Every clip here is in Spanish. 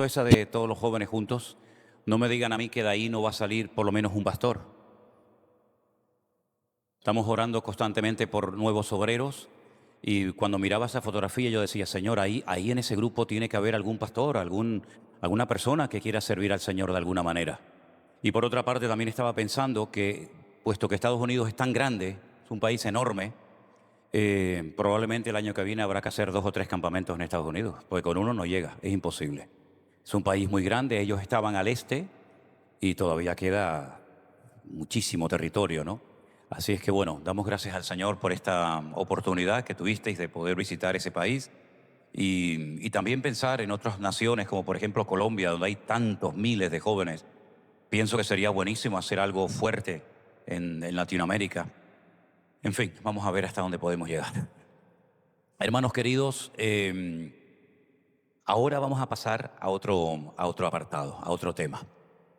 foto esa de todos los jóvenes juntos, no me digan a mí que de ahí no va a salir por lo menos un pastor. Estamos orando constantemente por nuevos obreros y cuando miraba esa fotografía yo decía, Señor, ahí en ese grupo tiene que haber algún pastor, alguna persona que quiera servir al Señor de alguna manera. Y por otra parte también estaba pensando que, puesto que Estados Unidos es tan grande, es un país enorme, probablemente el año que viene habrá que hacer 2 o 3 campamentos en Estados Unidos, porque con uno no llega, es imposible. Es un país muy grande, ellos estaban al este y todavía queda muchísimo territorio, ¿no? Así es que bueno, damos gracias al Señor por esta oportunidad que tuvisteis de poder visitar ese país y también pensar en otras naciones como por ejemplo Colombia, donde hay tantos miles de jóvenes. Pienso que sería buenísimo hacer algo fuerte en Latinoamérica. En fin, vamos a ver hasta dónde podemos llegar. Hermanos queridos, ahora vamos a pasar a otro apartado, a otro tema.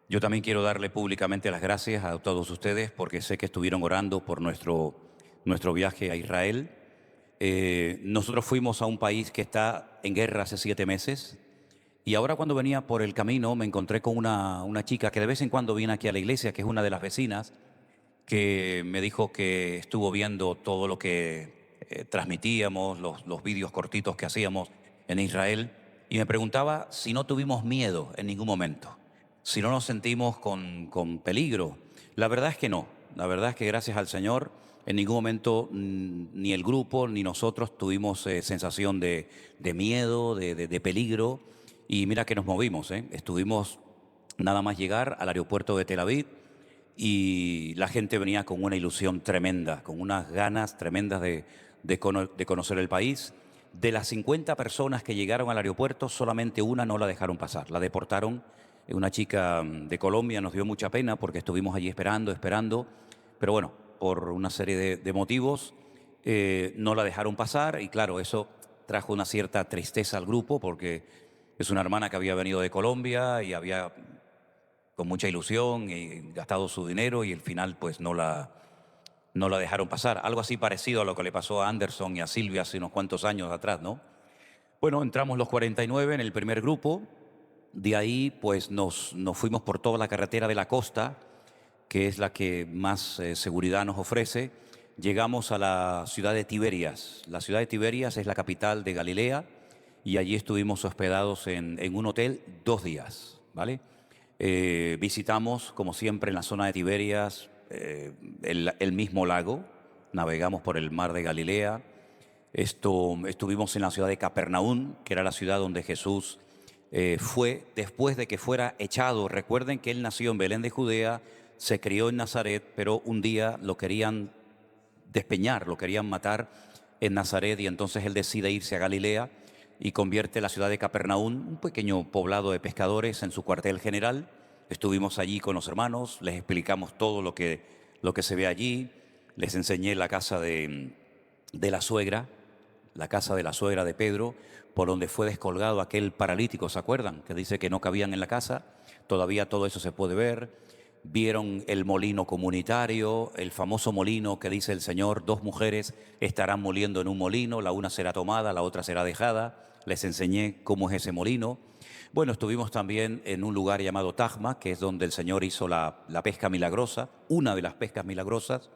Yo también quiero darle públicamente las gracias a todos ustedes porque sé que estuvieron orando por nuestro viaje a Israel. Nosotros fuimos a un país que está en guerra hace 7 meses y ahora cuando venía por el camino me encontré con una chica que de vez en cuando viene aquí a la iglesia, que es una de las vecinas, que me dijo que estuvo viendo todo lo que transmitíamos, los vídeos cortitos que hacíamos en Israel, y me preguntaba si no tuvimos miedo en ningún momento, si no nos sentimos con peligro. La verdad es que no, la verdad es que gracias al Señor, en ningún momento ni el grupo ni nosotros tuvimos sensación de miedo, de peligro, y mira que nos movimos, ¿eh? Estuvimos nada más llegar al aeropuerto de Tel Aviv, y la gente venía con una ilusión tremenda, con unas ganas tremendas de conocer el país. De las 50 personas que llegaron al aeropuerto, solamente una no la dejaron pasar, la deportaron. Una chica de Colombia, nos dio mucha pena porque estuvimos allí esperando, pero bueno, por una serie de motivos no la dejaron pasar y claro, eso trajo una cierta tristeza al grupo porque es una hermana que había venido de Colombia y había con mucha ilusión y gastado su dinero y al final pues no la dejaron pasar. Algo así parecido a lo que le pasó a Anderson y a Silvia hace unos cuantos años atrás, ¿no? Bueno, entramos los 49 en el primer grupo, de ahí pues nos fuimos por toda la carretera de la costa, que es la que más seguridad nos ofrece. Llegamos a la ciudad de Tiberias. La ciudad de Tiberias es la capital de Galilea y allí estuvimos hospedados en un hotel 2 días, ¿vale? Visitamos, como siempre, en la zona de Tiberias, el mismo lago, navegamos por el mar de Galilea. Estuvimos en la ciudad de Capernaum, que era la ciudad donde Jesús fue después de que fuera echado. Recuerden que él nació en Belén de Judea, se crió en Nazaret, pero un día lo querían despeñar, lo querían matar en Nazaret y entonces él decide irse a Galilea y convierte la ciudad de Capernaum, un pequeño poblado de pescadores, en su cuartel general. Estuvimos allí con los hermanos, les explicamos todo lo que se ve allí, les enseñé la casa de la suegra, la casa de la suegra de Pedro, por donde fue descolgado aquel paralítico, ¿se acuerdan? Que dice que no cabían en la casa, todavía todo eso se puede ver. Vieron el molino comunitario, el famoso molino que dice el Señor, 2 mujeres estarán moliendo en un molino, la una será tomada, la otra será dejada. Les enseñé cómo es ese molino. Bueno, estuvimos también en un lugar llamado Tajma, que es donde el Señor hizo la pesca milagrosa, una de las pescas milagrosas,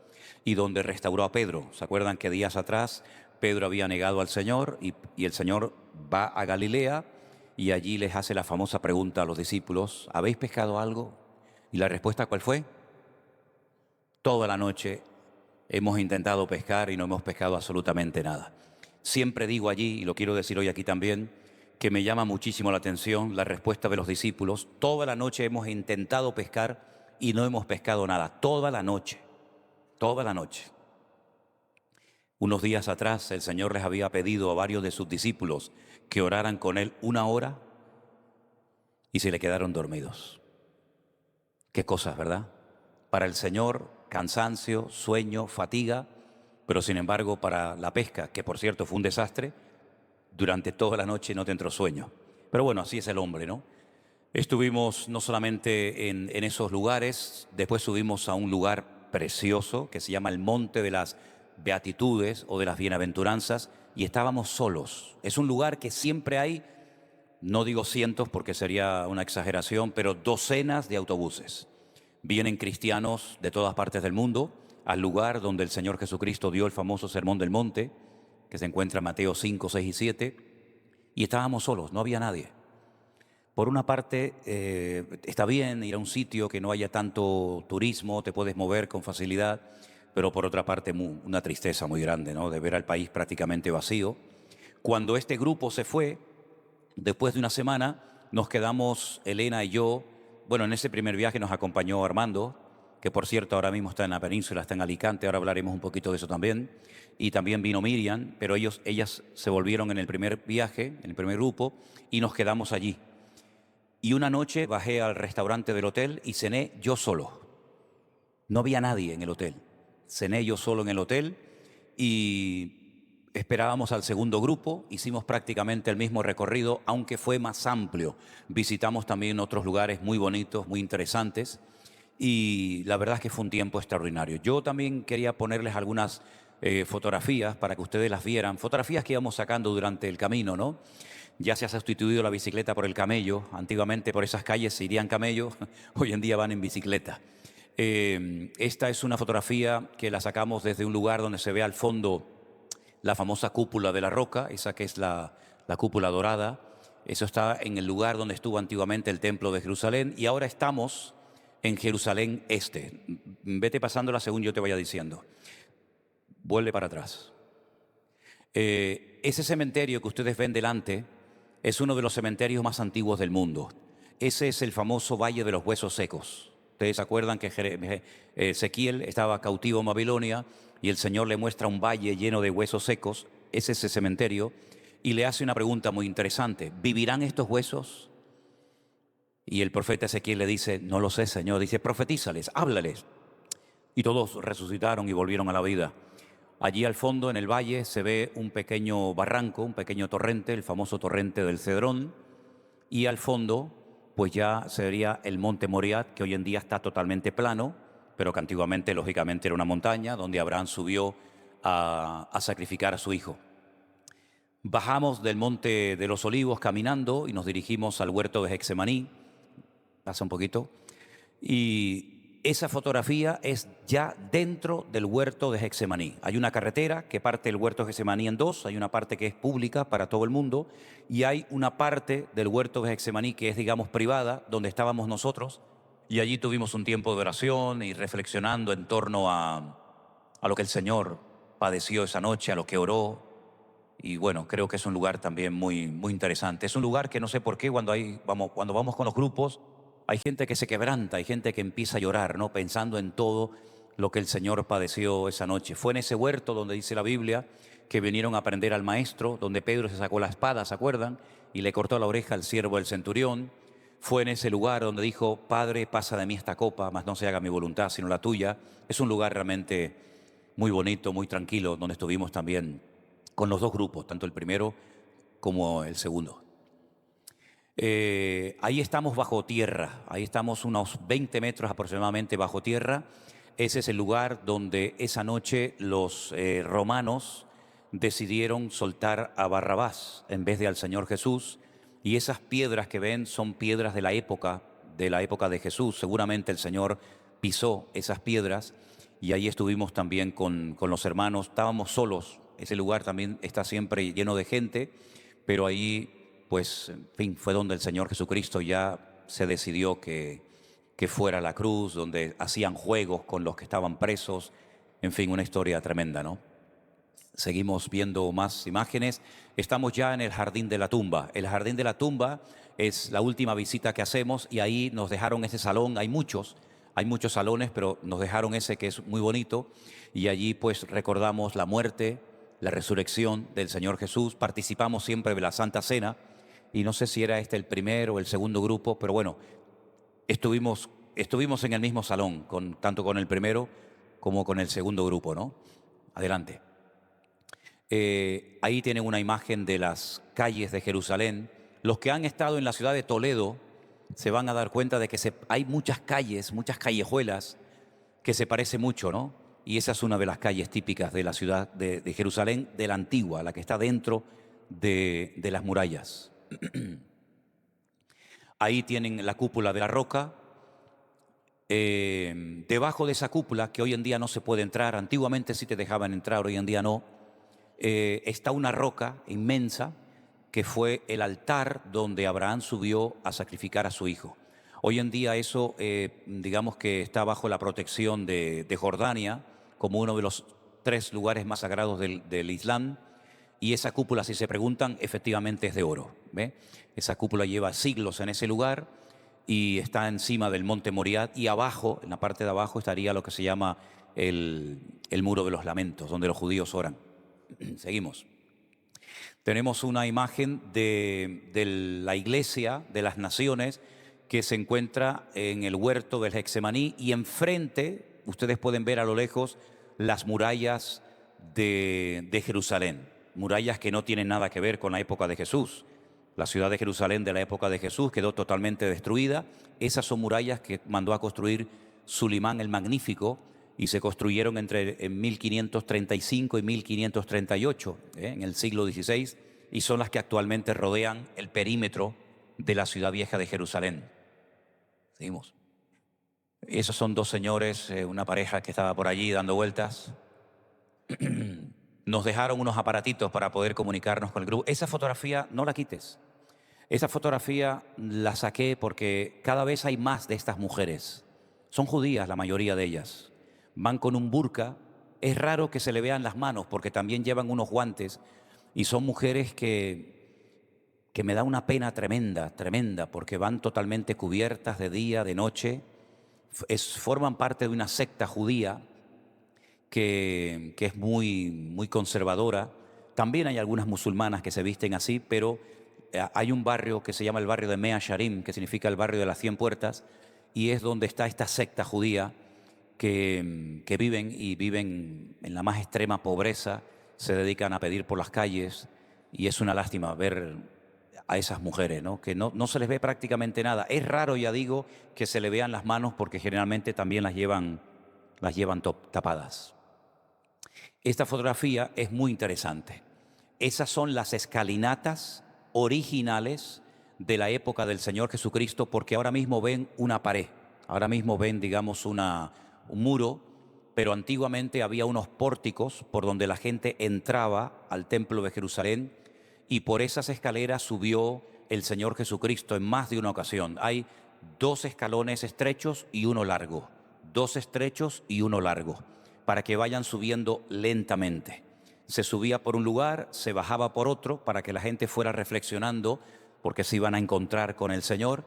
y donde restauró a Pedro. ¿Se acuerdan que días atrás Pedro había negado al Señor y el Señor va a Galilea y allí les hace la famosa pregunta a los discípulos, ¿habéis pescado algo? ¿Y la respuesta cuál fue? Toda la noche hemos intentado pescar y no hemos pescado absolutamente nada. Siempre digo allí, y lo quiero decir hoy aquí también, que me llama muchísimo la atención la respuesta de los discípulos. Toda la noche hemos intentado pescar y no hemos pescado nada. Toda la noche, toda la noche. Unos días atrás el Señor les había pedido a varios de sus discípulos que oraran con Él 1 hora y se le quedaron dormidos. Qué cosas, ¿verdad? Para el Señor, cansancio, sueño, fatiga, pero sin embargo para la pesca, que por cierto fue un desastre, durante toda la noche no te entró sueño. Pero bueno, así es el hombre, ¿no? Estuvimos no solamente en esos lugares, después subimos a un lugar precioso que se llama el Monte de las Beatitudes o de las Bienaventuranzas y estábamos solos. Es un lugar que siempre hay no digo cientos porque sería una exageración, pero docenas de autobuses. Vienen cristianos de todas partes del mundo al lugar donde el Señor Jesucristo dio el famoso Sermón del Monte, que se encuentra en Mateo 5, 6 y 7, y estábamos solos, no había nadie. Por una parte, está bien ir a un sitio que no haya tanto turismo, te puedes mover con facilidad, pero por otra parte, una tristeza muy grande, ¿no? De ver al país prácticamente vacío. Cuando este grupo se fue, después de una semana, nos quedamos Elena y yo. Bueno, en ese primer viaje nos acompañó Armando, que por cierto ahora mismo está en la península, está en Alicante, ahora hablaremos un poquito de eso también. Y también vino Miriam, pero ellas se volvieron en el primer viaje, en el primer grupo, y nos quedamos allí. Y una noche bajé al restaurante del hotel y cené yo solo. No había nadie en el hotel. Cené yo solo en el hotel y esperábamos al segundo grupo. Hicimos prácticamente el mismo recorrido, aunque fue más amplio. Visitamos también otros lugares muy bonitos, muy interesantes. Y la verdad es que fue un tiempo extraordinario. Yo también quería ponerles algunas fotografías para que ustedes las vieran. Fotografías que íbamos sacando durante el camino, ¿no? Ya se ha sustituido la bicicleta por el camello. Antiguamente por esas calles se irían camellos, hoy en día van en bicicleta. Esta es una fotografía que la sacamos desde un lugar donde se ve al fondo la famosa cúpula de la roca, esa que es la cúpula dorada. Eso está en el lugar donde estuvo antiguamente el templo de Jerusalén y ahora estamos en Jerusalén Este. Vete pasándola según yo te vaya diciendo. Vuelve para atrás. Ese cementerio que ustedes ven delante es uno de los cementerios más antiguos del mundo. Ese es el famoso Valle de los Huesos Secos. Ustedes se acuerdan que Ezequiel estaba cautivo en Babilonia y el Señor le muestra un valle lleno de huesos secos. Ese es ese cementerio. Y le hace una pregunta muy interesante. ¿Vivirán estos huesos? Y el profeta Ezequiel le dice, no lo sé, Señor. Dice, profetízales, háblales. Y todos resucitaron y volvieron a la vida. Allí al fondo, en el valle, se ve un pequeño barranco, un pequeño torrente, el famoso torrente del Cedrón. Y al fondo, pues ya sería el monte Moriah, que hoy en día está totalmente plano, pero que antiguamente, lógicamente, era una montaña donde Abraham subió a sacrificar a su hijo. Bajamos del monte de los Olivos caminando y nos dirigimos al huerto de Getsemaní. Pasa un poquito. Y esa fotografía es ya dentro del huerto de Getsemaní. Hay una carretera que parte el huerto de Getsemaní en dos. Hay una parte que es pública para todo el mundo y hay una parte del huerto de Getsemaní que es, digamos, privada, donde estábamos nosotros. Y allí tuvimos un tiempo de oración y reflexionando en torno a lo que el Señor padeció esa noche, a lo que oró. Y bueno, creo que es un lugar también muy, muy interesante. Es un lugar que no sé por qué cuando vamos con los grupos, hay gente que se quebranta, hay gente que empieza a llorar, ¿no? Pensando en todo lo que el Señor padeció esa noche. Fue en ese huerto donde dice la Biblia que vinieron a prender al maestro, donde Pedro se sacó la espada, ¿se acuerdan? Y le cortó la oreja al siervo del centurión. Fue en ese lugar donde dijo, Padre, pasa de mí esta copa, mas no se haga mi voluntad, sino la tuya. Es un lugar realmente muy bonito, muy tranquilo, donde estuvimos también con los dos grupos, tanto el primero como el segundo. Ahí estamos bajo tierra, ahí estamos unos 20 metros aproximadamente bajo tierra. Ese es el lugar donde esa noche los romanos decidieron soltar a Barrabás en vez de al Señor Jesús. Y esas piedras que ven son piedras de la época de Jesús. Seguramente el Señor pisó esas piedras y ahí estuvimos también con los hermanos. Estábamos solos, ese lugar también está siempre lleno de gente, pero ahí pues, en fin, fue donde el Señor Jesucristo ya se decidió que fuera la cruz, donde hacían juegos con los que estaban presos. En fin, una historia tremenda, ¿no? Seguimos viendo más imágenes. Estamos ya en el Jardín de la Tumba. El Jardín de la Tumba es la última visita que hacemos y ahí nos dejaron ese salón. Hay muchos salones, pero nos dejaron ese que es muy bonito. Y allí pues recordamos la muerte, la resurrección del Señor Jesús. Participamos siempre de la Santa Cena. Y no sé si era este el primer o el segundo grupo, pero bueno, estuvimos en el mismo salón, tanto con el primero como con el segundo grupo, ¿no? Adelante. Ahí tienen una imagen de las calles de Jerusalén. Los que han estado en la ciudad de Toledo se van a dar cuenta de que hay muchas calles, muchas callejuelas que se parecen mucho, ¿no? Y esa es una de las calles típicas de la ciudad de Jerusalén, de la antigua, la que está dentro de las murallas. Ahí tienen la cúpula de la roca. Debajo de esa cúpula, que hoy en día no se puede entrar, antiguamente sí te dejaban entrar, hoy en día no, está una roca inmensa que fue el altar donde Abraham subió a sacrificar a su hijo. Hoy en día eso, digamos que está bajo la protección de Jordania, como uno de los 3 lugares más sagrados del Islam. Y esa cúpula, si se preguntan, efectivamente es de oro. ¿Ve? Esa cúpula lleva siglos en ese lugar y está encima del monte Moriah, y abajo, en la parte de abajo, estaría lo que se llama el muro de los lamentos, donde los judíos oran. Seguimos. Tenemos una imagen de la iglesia de las naciones que se encuentra en el huerto del Getsemaní, y enfrente ustedes pueden ver a lo lejos las murallas de Jerusalén, murallas que no tienen nada que ver con la época de Jesús. La ciudad de Jerusalén de la época de Jesús quedó totalmente destruida. Esas son murallas que mandó a construir Sulimán el Magnífico, y se construyeron en 1535 y 1538, en el siglo XVI, y son las que actualmente rodean el perímetro de la ciudad vieja de Jerusalén. Seguimos. Esos son 2 señores, una pareja que estaba por allí dando vueltas. Nos dejaron unos aparatitos para poder comunicarnos con el grupo. Esa fotografía no la quites. Esa fotografía la saqué porque cada vez hay más de estas mujeres. Son judías la mayoría de ellas. Van con un burka. Es raro que se le vean las manos porque también llevan unos guantes, y son mujeres que me da una pena tremenda, tremenda, porque van totalmente cubiertas de día, de noche. Forman parte de una secta judía que es muy, muy conservadora. También hay algunas musulmanas que se visten así, pero hay un barrio que se llama el barrio de Mea Sharim, que significa el barrio de las 100 puertas, y es donde está esta secta judía que viven en la más extrema pobreza, se dedican a pedir por las calles, y es una lástima ver a esas mujeres, ¿no? Que no se les ve prácticamente nada. Es raro, ya digo, que se le vean las manos porque generalmente también las llevan tapadas. Esta fotografía es muy interesante. Esas son las escalinatas originales de la época del Señor Jesucristo, porque ahora mismo ven una pared, ahora mismo ven, digamos, un muro, pero antiguamente había unos pórticos por donde la gente entraba al templo de Jerusalén, y por esas escaleras subió el Señor Jesucristo en más de una ocasión. Hay 2 escalones estrechos y uno largo, 2 estrechos y uno largo, para que vayan subiendo lentamente. Se subía por un lugar, se bajaba por otro, para que la gente fuera reflexionando, porque se iban a encontrar con el Señor.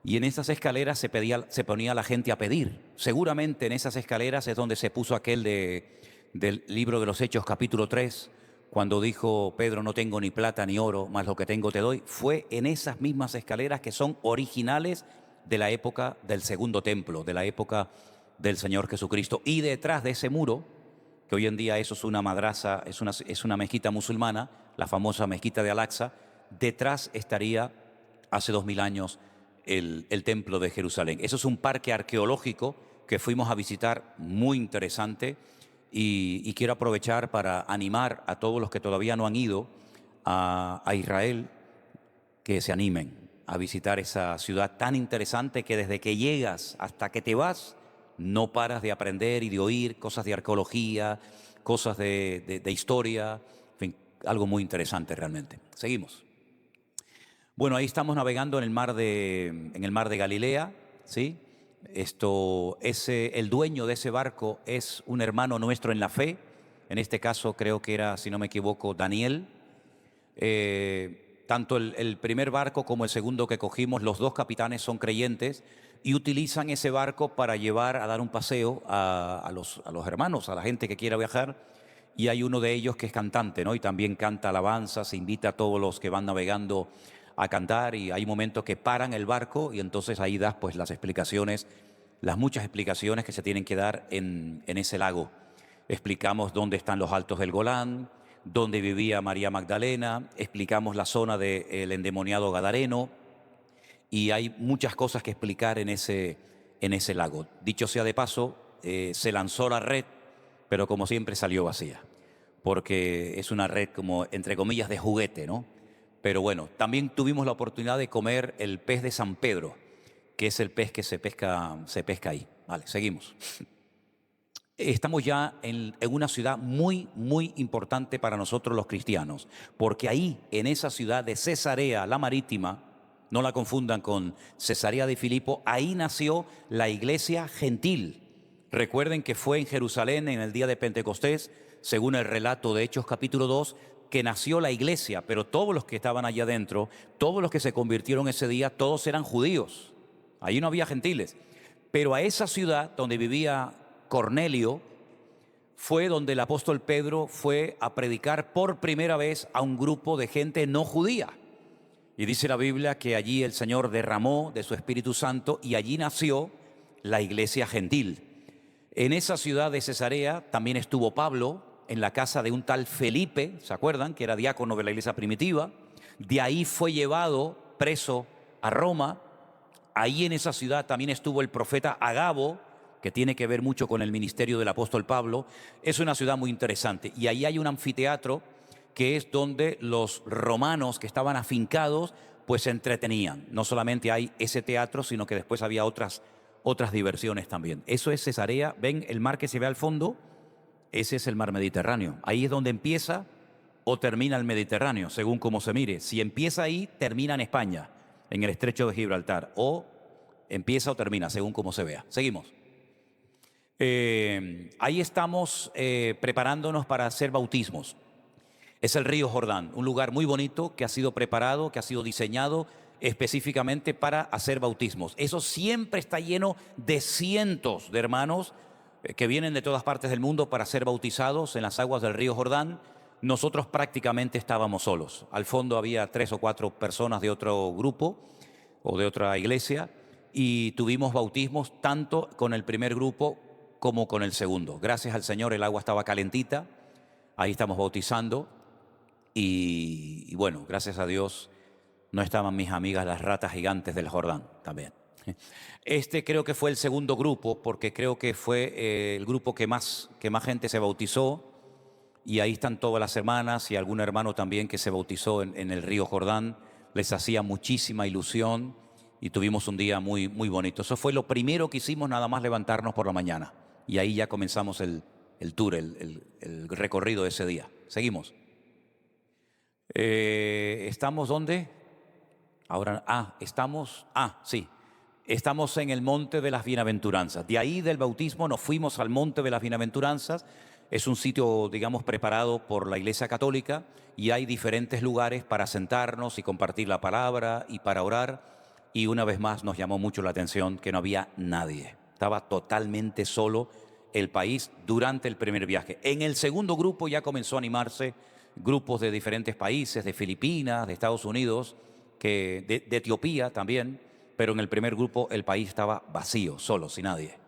Y en esas escaleras se ponía la gente a pedir. Seguramente en esas escaleras es donde se puso aquel del libro de los Hechos, capítulo 3, cuando dijo Pedro: no tengo ni plata ni oro, mas lo que tengo te doy. Fue en esas mismas escaleras que son originales de la época del segundo templo, de la época del Señor Jesucristo. Y detrás de ese muro, que hoy en día eso es una madrasa, es una mezquita musulmana, la famosa mezquita de Al-Aqsa, detrás estaría hace 2000 años el templo de Jerusalén. Eso es un parque arqueológico que fuimos a visitar, muy interesante, y quiero aprovechar para animar a todos los que todavía no han ido a Israel, que se animen a visitar esa ciudad tan interesante que desde que llegas hasta que te vas no paras de aprender y de oír cosas de arqueología, cosas de historia, en fin, algo muy interesante realmente. Seguimos. Bueno, ahí estamos navegando en el mar de Galilea, ¿sí? El dueño de ese barco es un hermano nuestro en la fe. En este caso creo que era, si no me equivoco, Daniel. Tanto el primer barco como el segundo que cogimos, los 2 capitanes son creyentes y utilizan ese barco para llevar a dar un paseo a los hermanos, a la gente que quiera viajar. Y hay uno de ellos que es cantante, ¿no? Y también canta alabanzas, invita a todos los que van navegando a cantar, y hay momentos que paran el barco y entonces ahí das pues las explicaciones, las muchas explicaciones que se tienen que dar en ese lago. Explicamos dónde están los altos del Golán, dónde vivía María Magdalena, explicamos la zona del endemoniado Gadareno, y hay muchas cosas que explicar en ese lago. Dicho sea de paso, se lanzó la red, pero como siempre salió vacía, porque es una red como, entre comillas, de juguete, ¿no? Pero bueno, también tuvimos la oportunidad de comer el pez de San Pedro, que es el pez que se pesca ahí. Vale, seguimos. Estamos ya en una ciudad muy, muy importante para nosotros los cristianos, porque ahí, en esa ciudad de Cesarea, la Marítima, no la confundan con Cesarea de Filipo, ahí nació la iglesia gentil. Recuerden que fue en Jerusalén en el día de Pentecostés, según el relato de Hechos capítulo 2, que nació la iglesia, pero todos los que estaban allá adentro, todos los que se convirtieron ese día, todos eran judíos. Ahí no había gentiles. Pero a esa ciudad donde vivía Cornelio fue donde el apóstol Pedro fue a predicar por primera vez a un grupo de gente no judía. Y dice la Biblia que allí el Señor derramó de su Espíritu Santo y allí nació la iglesia gentil. En esa ciudad de Cesarea también estuvo Pablo en la casa de un tal Felipe, ¿se acuerdan? Que era diácono de la iglesia primitiva. De ahí fue llevado preso a Roma. Ahí en esa ciudad también estuvo el profeta Agabo, que tiene que ver mucho con el ministerio del apóstol Pablo. Es una ciudad muy interesante. Y ahí hay un anfiteatro que es donde los romanos que estaban afincados pues se entretenían. No solamente hay ese teatro, sino que después había otras diversiones también. Eso es Cesarea. ¿Ven el mar que se ve al fondo? Ese es el mar Mediterráneo. Ahí es donde empieza o termina el Mediterráneo, según cómo se mire. Si empieza ahí, termina en España, en el estrecho de Gibraltar. O empieza o termina, según cómo se vea. Seguimos. Ahí estamos preparándonos para hacer bautismos. Es el río Jordán, un lugar muy bonito que ha sido preparado, que ha sido diseñado específicamente para hacer bautismos. Eso siempre está lleno de cientos de hermanos que vienen de todas partes del mundo para ser bautizados en las aguas del río Jordán. Nosotros prácticamente estábamos solos. Al fondo había 3 o 4 personas de otro grupo o de otra iglesia y tuvimos bautismos tanto con el primer grupo como con el segundo. Gracias al Señor el agua estaba calentita, ahí estamos bautizando y bueno, gracias a Dios no estaban mis amigas las ratas gigantes del Jordán también. Este creo que fue el segundo grupo porque creo que fue el grupo que más gente se bautizó y ahí están todas las hermanas y algún hermano también que se bautizó en el río Jordán. Les hacía muchísima ilusión y tuvimos un día muy, muy bonito. Eso fue lo primero que hicimos, nada más levantarnos por la mañana. Y ahí ya comenzamos el tour, el recorrido de ese día. Seguimos. ¿Estamos dónde? Ahora, sí. Estamos en el Monte de las Bienaventuranzas. De ahí del bautismo nos fuimos al Monte de las Bienaventuranzas. Es un sitio, digamos, preparado por la Iglesia Católica y hay diferentes lugares para sentarnos y compartir la palabra y para orar. Y una vez más nos llamó mucho la atención que no había nadie. Estaba totalmente solo el país durante el primer viaje. En el segundo grupo ya comenzó a animarse grupos de diferentes países, de Filipinas, de Estados Unidos, de Etiopía también, pero en el primer grupo el país estaba vacío, solo, sin nadie.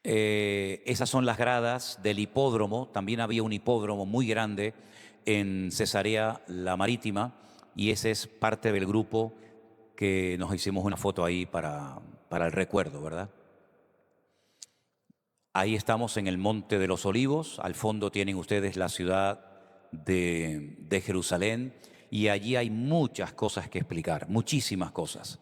Esas son las gradas del hipódromo. También había un hipódromo muy grande en Cesarea la Marítima y ese es parte del grupo que nos hicimos una foto ahí para el recuerdo, ¿verdad? Ahí estamos en el Monte de los Olivos. Al fondo tienen ustedes la ciudad de Jerusalén y allí hay muchas cosas que explicar, muchísimas cosas.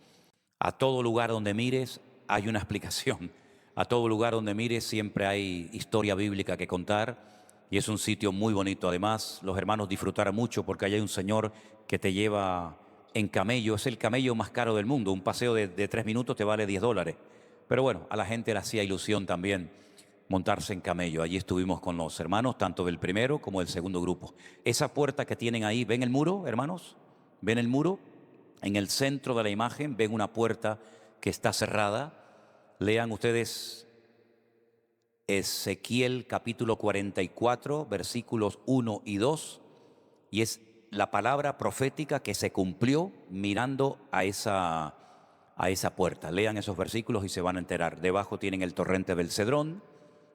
A todo lugar donde mires hay una explicación. A todo lugar donde mires siempre hay historia bíblica que contar y es un sitio muy bonito. Además, los hermanos disfrutaron mucho porque allá hay un señor que te lleva en camello. Es el camello más caro del mundo. Un paseo de 3 minutos te vale $10. Pero bueno, a la gente le hacía ilusión también montarse en camello. Allí estuvimos con los hermanos, tanto del primero como del segundo grupo. Esa puerta que tienen ahí, ¿ven el muro, hermanos? ¿Ven el muro? En el centro de la imagen ven una puerta que está cerrada. Lean ustedes Ezequiel capítulo 44, versículos 1 y 2, y es la palabra profética que se cumplió mirando a esa puerta. Lean esos versículos y se van a enterar. Debajo tienen el torrente del Cedrón,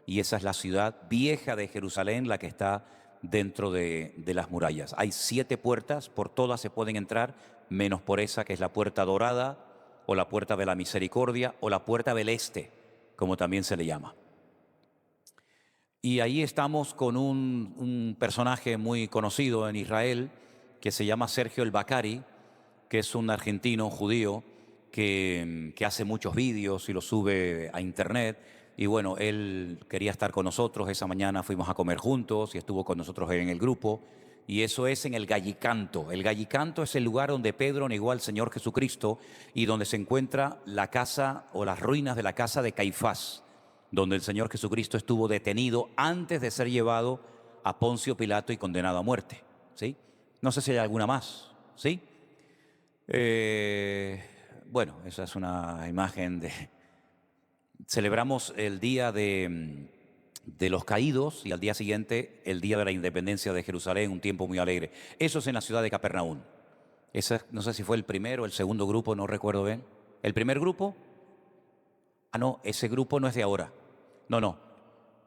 y esa es la ciudad vieja de Jerusalén, la que está dentro de las murallas. Hay 7 puertas, por todas se pueden entrar, menos por esa que es la puerta dorada, o la puerta de la misericordia, o la puerta del este, como también se le llama. Y ahí estamos con un personaje muy conocido en Israel, que se llama Sergio El Bacari, que es un argentino judío que hace muchos vídeos y los sube a internet. Y bueno, él quería estar con nosotros. Esa mañana fuimos a comer juntos y estuvo con nosotros en el grupo. Y eso es en el Gallicanto. El Gallicanto es el lugar donde Pedro negó al Señor Jesucristo y donde se encuentra la casa o las ruinas de la casa de Caifás, donde el Señor Jesucristo estuvo detenido antes de ser llevado a Poncio Pilato y condenado a muerte. ¿Sí? No sé si hay alguna más. ¿Sí? Bueno, esa es una imagen de... Celebramos el día de los caídos y al día siguiente el día de la independencia de Jerusalén, un tiempo muy alegre. Eso es en la ciudad de Capernaum. Esa, no sé si fue el primero o el segundo grupo, no recuerdo bien. ¿El primer grupo? Ah, no, ese grupo no es de ahora. No.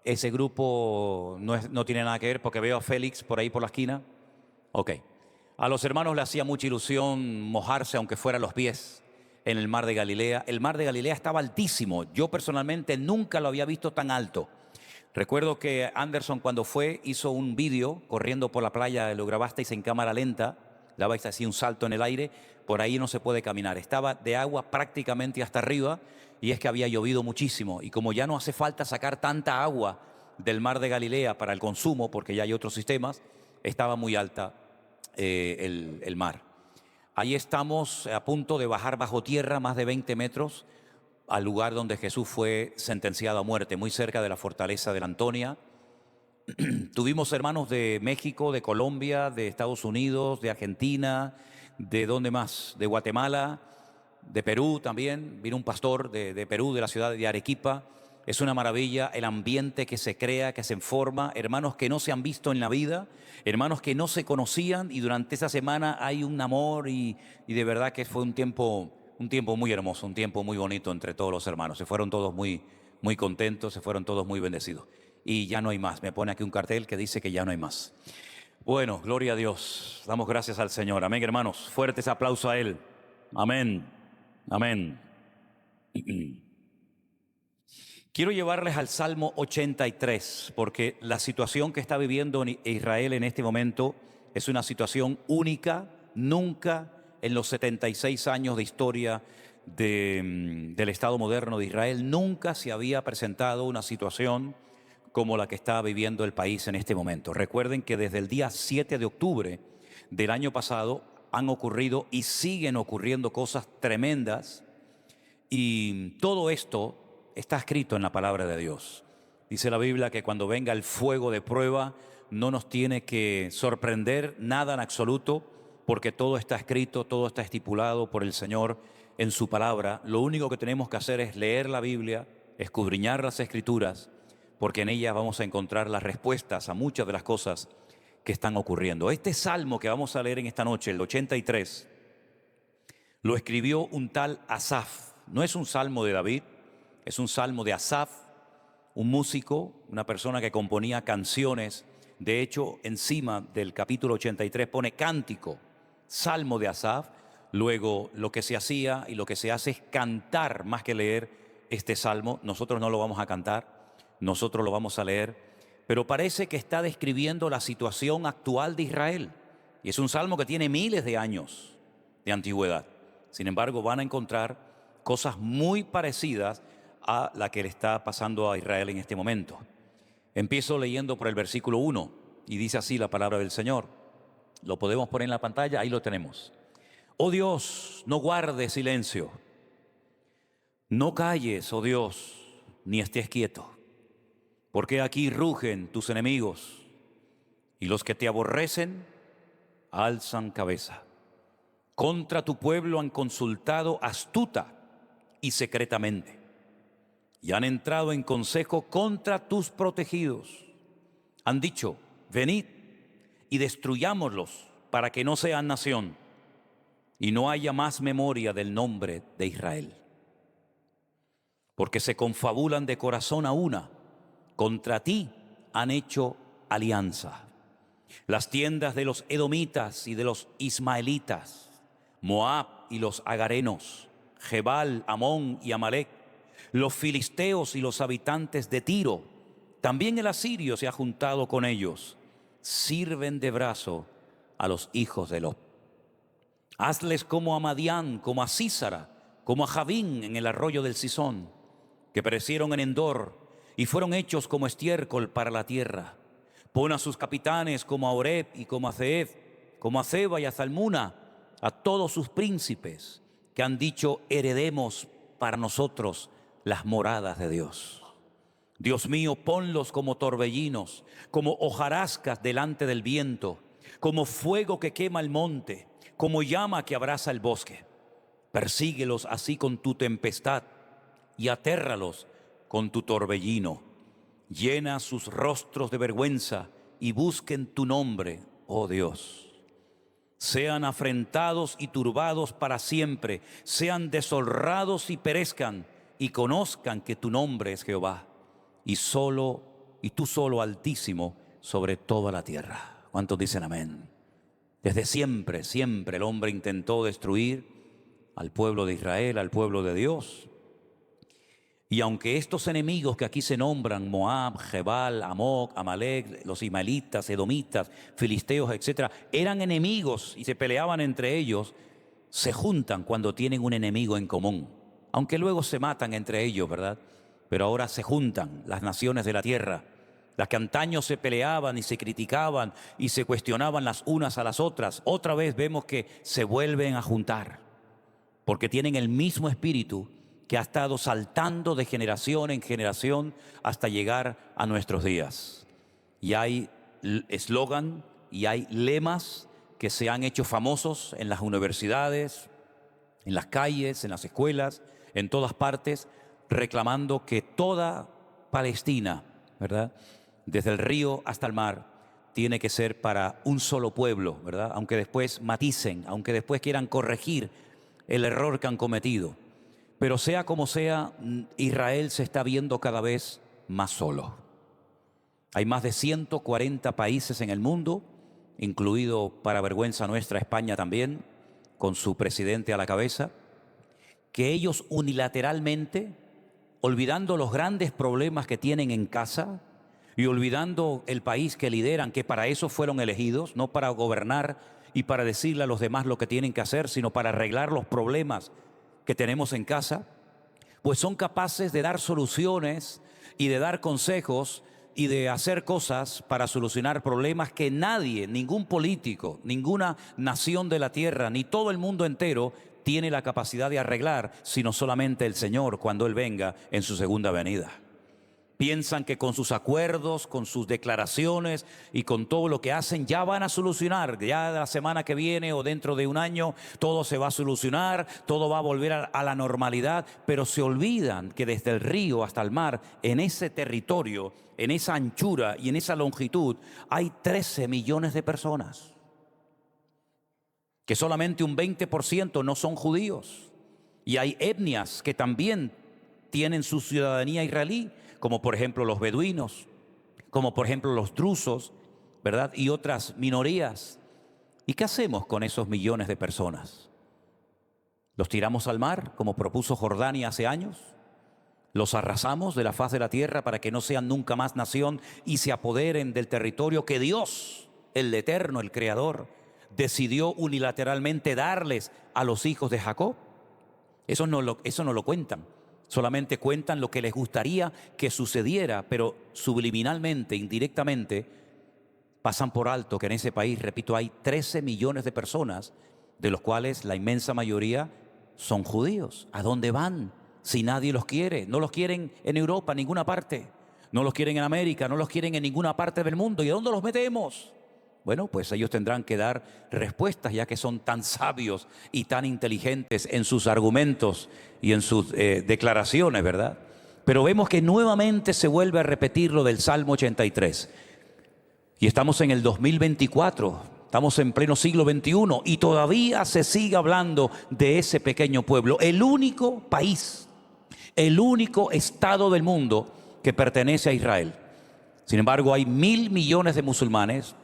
Ese grupo no tiene nada que ver porque veo a Félix por ahí por la esquina. Ok. A los hermanos le hacía mucha ilusión mojarse, aunque fuera los pies, en el mar de Galilea. El mar de Galilea estaba altísimo. Yo personalmente nunca lo había visto tan alto. Recuerdo que Anderson cuando fue hizo un vídeo corriendo por la playa, lo grabasteis en cámara lenta, dabais así un salto en el aire, por ahí no se puede caminar. Estaba de agua prácticamente hasta arriba y es que había llovido muchísimo. Y como ya no hace falta sacar tanta agua del mar de Galilea para el consumo, porque ya hay otros sistemas, estaba muy alta el mar. Ahí estamos a punto de bajar bajo tierra más de 20 metros al lugar donde Jesús fue sentenciado a muerte, muy cerca de la fortaleza de la Antonia. Tuvimos hermanos de México, de Colombia, de Estados Unidos, de Argentina, ¿de dónde más? De Guatemala, de Perú también. Vino un pastor de Perú, de la ciudad de Arequipa. Es una maravilla el ambiente que se crea, que se forma. Hermanos que no se han visto en la vida, hermanos que no se conocían y durante esa semana hay un amor y de verdad que fue un tiempo muy hermoso, un tiempo muy bonito entre todos los hermanos. Se fueron todos muy contentos, se fueron todos muy bendecidos. Y ya no hay más. Me pone aquí un cartel que dice que ya no hay más. Bueno, gloria a Dios. Damos gracias al Señor. Amén, hermanos. Fuertes aplausos a Él. Amén. Amén. Quiero llevarles al Salmo 83, porque la situación que está viviendo Israel en este momento es una situación única. Nunca en los 76 años de historia del Estado moderno de Israel, nunca se había presentado una situación como la que está viviendo el país en este momento. Recuerden que desde el día 7 de octubre del año pasado han ocurrido y siguen ocurriendo cosas tremendas y todo esto está escrito en la palabra de Dios. Dice la Biblia que cuando venga el fuego de prueba no nos tiene que sorprender nada en absoluto, porque todo está escrito, todo está estipulado por el Señor en su palabra. Lo único que tenemos que hacer es leer la Biblia, escudriñar las Escrituras, porque en ellas vamos a encontrar las respuestas a muchas de las cosas que están ocurriendo. Este salmo que vamos a leer en esta noche, el 83, lo escribió un tal Asaf. No es un salmo de David, es un salmo de Asaf, un músico, una persona que componía canciones. De hecho, encima del capítulo 83 pone cántico, salmo de Asaf. Luego, lo que se hacía y lo que se hace es cantar más que leer este salmo. Nosotros no lo vamos a cantar, nosotros lo vamos a leer. Pero parece que está describiendo la situación actual de Israel. Y es un salmo que tiene miles de años de antigüedad. Sin embargo, van a encontrar cosas muy parecidas a la que le está pasando a Israel en este momento. Empiezo leyendo por el versículo 1 y dice así la palabra del Señor. Lo podemos poner en la pantalla, ahí lo tenemos. Oh Dios, no guardes silencio. No calles, oh Dios, ni estés quieto. Porque aquí rugen tus enemigos y los que te aborrecen alzan cabeza. Contra tu pueblo han consultado astuta y secretamente, y han entrado en consejo contra tus protegidos. Han dicho, venid y destruyámoslos para que no sean nación y no haya más memoria del nombre de Israel. Porque se confabulan de corazón a una, contra ti han hecho alianza. Las tiendas de los edomitas y de los ismaelitas, Moab y los agarenos, Jebal, Amón y Amalec, los filisteos y los habitantes de Tiro, también el asirio se ha juntado con ellos, sirven de brazo a los hijos de Lot. Hazles como a Madián, como a Sísara, como a Javín en el arroyo del Cisón, que perecieron en Endor y fueron hechos como estiércol para la tierra. Pon a sus capitanes como a Oreb y como a Zeeb, como a Zeba y a Zalmuna, a todos sus príncipes que han dicho: heredemos para nosotros las moradas de Dios. Dios mío, ponlos como torbellinos, como hojarascas delante del viento, como fuego que quema el monte, como llama que abraza el bosque. Persíguelos así con tu tempestad y atérralos con tu torbellino. Llena sus rostros de vergüenza y busquen tu nombre, oh Dios. Sean afrentados y turbados para siempre, sean deshonrados y perezcan, y conozcan que tu nombre es Jehová, y tú solo Altísimo sobre toda la tierra. ¿Cuántos dicen amén? Desde siempre, siempre el hombre intentó destruir al pueblo de Israel, al pueblo de Dios. Y aunque estos enemigos que aquí se nombran, Moab, Jebal, Amoc, Amalek, los ismaelitas, edomitas, filisteos, etc., eran enemigos y se peleaban entre ellos, se juntan cuando tienen un enemigo en común. Aunque luego se matan entre ellos, ¿verdad? Pero ahora se juntan las naciones de la tierra, las que antaño se peleaban y se criticaban y se cuestionaban las unas a las otras. Otra vez vemos que se vuelven a juntar, porque tienen el mismo espíritu que ha estado saltando de generación en generación hasta llegar a nuestros días. Y hay eslogan y hay lemas que se han hecho famosos en las universidades, en las calles, en las escuelas, en todas partes, reclamando que toda Palestina, ¿verdad?, desde el río hasta el mar, tiene que ser para un solo pueblo, ¿verdad? Aunque después maticen, aunque después quieran corregir el error que han cometido. Pero sea como sea, Israel se está viendo cada vez más solo. Hay más de 140 países en el mundo, incluido, para vergüenza nuestra, España también, con su presidente a la cabeza, que ellos unilateralmente, olvidando los grandes problemas que tienen en casa y olvidando el país que lideran, que para eso fueron elegidos, no para gobernar y para decirle a los demás lo que tienen que hacer, sino para arreglar los problemas que tenemos en casa, pues son capaces de dar soluciones y de dar consejos y de hacer cosas para solucionar problemas que nadie, ningún político, ninguna nación de la tierra, ni todo el mundo entero tiene la capacidad de arreglar, sino solamente el Señor cuando Él venga en su segunda venida. Piensan que con sus acuerdos, con sus declaraciones y con todo lo que hacen ya van a solucionar. Ya la semana que viene o dentro de un año todo se va a solucionar, todo va a volver a la normalidad. Pero se olvidan que desde el río hasta el mar, en ese territorio, en esa anchura y en esa longitud, hay 13 millones de personas. Que solamente un 20% no son judíos. Y hay etnias que también tienen su ciudadanía israelí, como por ejemplo los beduinos, como por ejemplo los drusos, ¿verdad? Y otras minorías. ¿Y qué hacemos con esos millones de personas? ¿Los tiramos al mar, como propuso Jordania hace años? ¿Los arrasamos de la faz de la tierra para que no sean nunca más nación y se apoderen del territorio que Dios, el Eterno, el Creador, decidió unilateralmente darles a los hijos de Jacob? Eso no lo cuentan. Solamente cuentan lo que les gustaría que sucediera, pero subliminalmente, indirectamente, pasan por alto que en ese país, repito, hay 13 millones de personas, de los cuales la inmensa mayoría son judíos. ¿A dónde van si nadie los quiere? No los quieren en Europa, en ninguna parte. No los quieren en América, no los quieren en ninguna parte del mundo. ¿Y a dónde los metemos? Bueno, pues ellos tendrán que dar respuestas, ya que son tan sabios y tan inteligentes en sus argumentos y en sus declaraciones, ¿verdad? Pero vemos que nuevamente se vuelve a repetir lo del Salmo 83. Y estamos en el 2024, estamos en pleno siglo XXI y todavía se sigue hablando de ese pequeño pueblo, el único país, el único estado del mundo que pertenece a Israel. Sin embargo, hay 1.000 millones de musulmanes,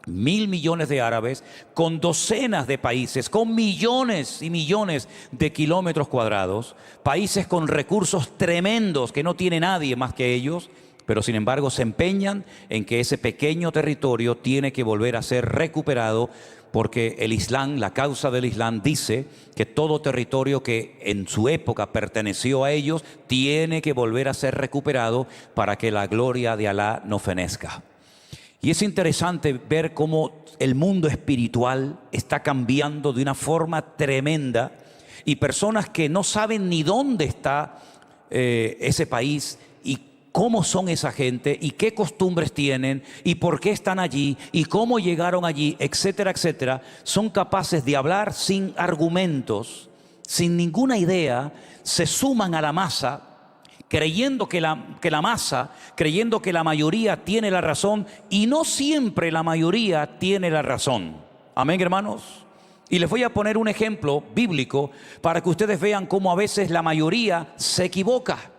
1.000 millones de árabes, con docenas de países, con millones y millones de kilómetros cuadrados, países con recursos tremendos que no tiene nadie más que ellos, pero sin embargo se empeñan en que ese pequeño territorio tiene que volver a ser recuperado porque el Islam, la causa del Islam dice que todo territorio que en su época perteneció a ellos tiene que volver a ser recuperado para que la gloria de Alá no fenezca. Y es interesante ver cómo el mundo espiritual está cambiando de una forma tremenda y personas que no saben ni dónde está ese país y cómo son esa gente y qué costumbres tienen y por qué están allí y cómo llegaron allí, etcétera, etcétera, son capaces de hablar sin argumentos, sin ninguna idea, se suman a la masa, creyendo que la masa, creyendo que la mayoría tiene la razón, y no siempre la mayoría tiene la razón. Amén, hermanos. Y les voy a poner un ejemplo bíblico para que ustedes vean cómo a veces la mayoría se equivoca.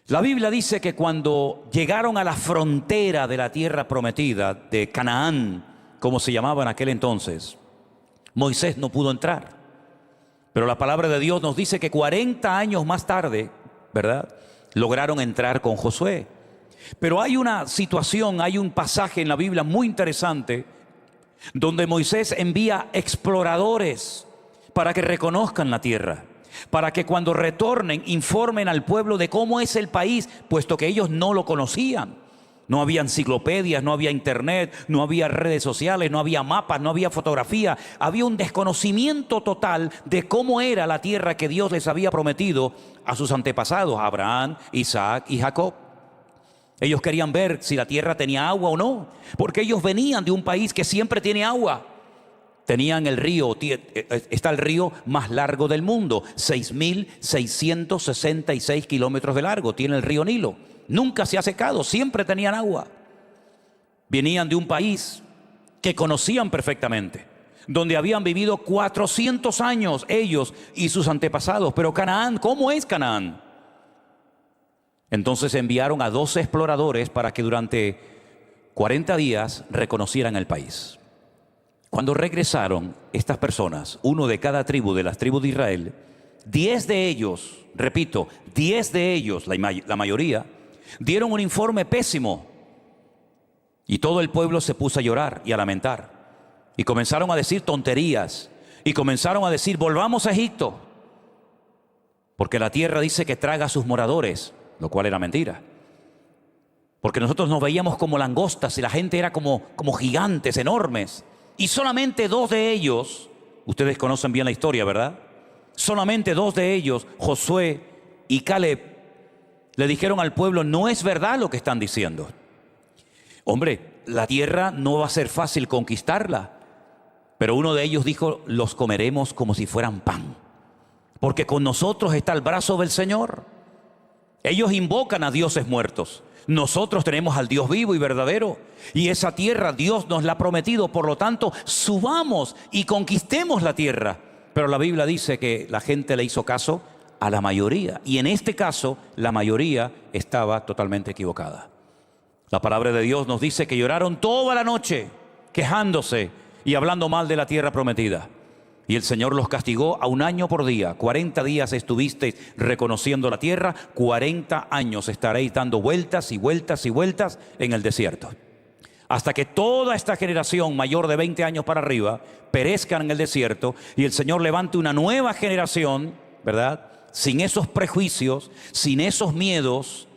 La Biblia dice que cuando llegaron a la frontera de la tierra prometida, de Canaán, como se llamaba en aquel entonces, Moisés no pudo entrar. Pero la palabra de Dios nos dice que 40 años más tarde, ¿verdad?, lograron entrar con Josué. Pero hay una situación, hay un pasaje en la Biblia muy interesante donde Moisés envía exploradores para que reconozcan la tierra, para que cuando retornen informen al pueblo de cómo es el país, puesto que ellos no lo conocían. No había enciclopedias, no había internet, no había redes sociales, no había mapas, no había fotografía. Había un desconocimiento total de cómo era la tierra que Dios les había prometido a sus antepasados, Abraham, Isaac y Jacob. Ellos querían ver si la tierra tenía agua o no, porque ellos venían de un país que siempre tiene agua. Tenían el río, está el río más largo del mundo, 6.666 kilómetros de largo, tiene el río Nilo. Nunca se ha secado, siempre tenían agua. Venían de un país que conocían perfectamente, donde habían vivido 400 años ellos y sus antepasados. Pero Canaán, ¿cómo es Canaán? Entonces enviaron a 12 exploradores para que durante 40 días reconocieran el país. Cuando regresaron estas personas, uno de cada tribu de las tribus de Israel, 10 de ellos, repito, 10 de ellos, la mayoría, dieron un informe pésimo. Y todo el pueblo se puso a llorar y a lamentar. Y comenzaron a decir tonterías. Y comenzaron a decir, volvamos a Egipto, porque la tierra dice que traga a sus moradores, lo cual era mentira. Porque nosotros nos veíamos como langostas y la gente era como gigantes enormes. Y solamente 2 de ellos, ustedes conocen bien la historia, ¿verdad? Solamente 2 de ellos, Josué y Caleb, le dijeron al pueblo, no es verdad lo que están diciendo. Hombre, la tierra no va a ser fácil conquistarla. Pero uno de ellos dijo, los comeremos como si fueran pan, porque con nosotros está el brazo del Señor. Ellos invocan a dioses muertos. Nosotros tenemos al Dios vivo y verdadero. Y esa tierra Dios nos la ha prometido. Por lo tanto, subamos y conquistemos la tierra. Pero la Biblia dice que la gente le hizo caso a la mayoría. Y en este caso, la mayoría estaba totalmente equivocada. La palabra de Dios nos dice que lloraron toda la noche, quejándose y hablando mal de la tierra prometida. Y el Señor los castigó a 1 año por día. 40 días estuvisteis reconociendo la tierra, 40 años estaréis dando vueltas y vueltas y vueltas en el desierto. Hasta que toda esta generación mayor de 20 años para arriba perezcan en el desierto y el Señor levante una nueva generación, ¿verdad?, sin esos prejuicios, sin esos miedos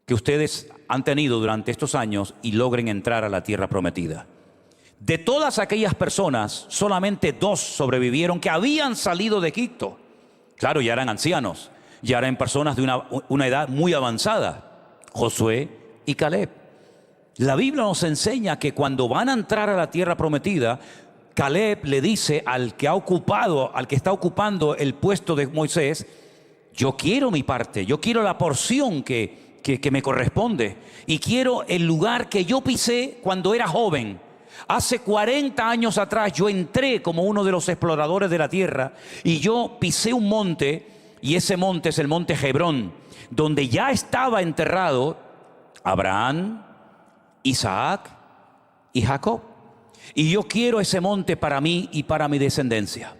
que ustedes han tenido durante estos años y logren entrar a la tierra prometida. De todas aquellas personas, solamente 2 sobrevivieron que habían salido de Egipto. Claro, ya eran ancianos, ya eran personas de una edad muy avanzada, Josué y Caleb. La Biblia nos enseña que cuando van a entrar a la tierra prometida, Caleb le dice al que está ocupando el puesto de Moisés, yo quiero mi parte, yo quiero la porción que me corresponde y quiero el lugar que yo pisé cuando era joven. Hace 40 años atrás yo entré como uno de los exploradores de la tierra y yo pisé un monte, y ese monte es el monte Hebrón, donde ya estaba enterrado Abraham, Isaac y Jacob. Y yo quiero ese monte para mí y para mi descendencia.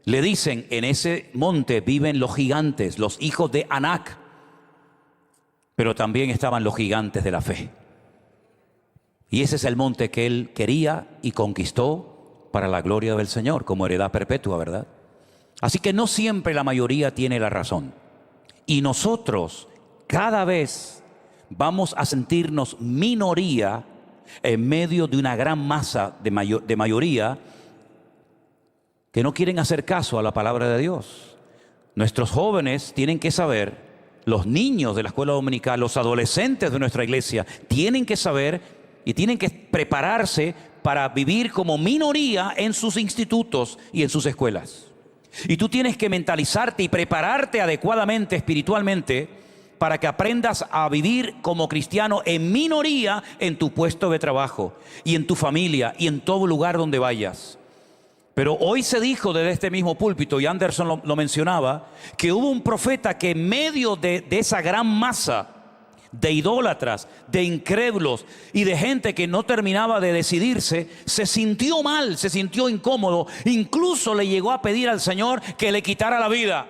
Le dicen, en ese monte viven los gigantes, los hijos de Anac, pero también estaban los gigantes de la fe. Y ese es el monte que él quería y conquistó para la gloria del Señor, como heredad perpetua, ¿verdad? Así que no siempre la mayoría tiene la razón. Y nosotros cada vez vamos a sentirnos minoría en medio de una gran masa de mayoría que no quieren hacer caso a la palabra de Dios. Nuestros jóvenes tienen que saber, los niños de la escuela dominical, los adolescentes de nuestra iglesia, tienen que saber y tienen que prepararse para vivir como minoría en sus institutos y en sus escuelas. Y tú tienes que mentalizarte y prepararte adecuadamente espiritualmente para que aprendas a vivir como cristiano en minoría en tu puesto de trabajo y en tu familia y en todo lugar donde vayas. Pero hoy se dijo desde este mismo púlpito, y Anderson lo mencionaba, que hubo un profeta que en medio de esa gran masa de idólatras, de incrédulos y de gente que no terminaba de decidirse, se sintió mal, se sintió incómodo, incluso le llegó a pedir al Señor que le quitara la vida.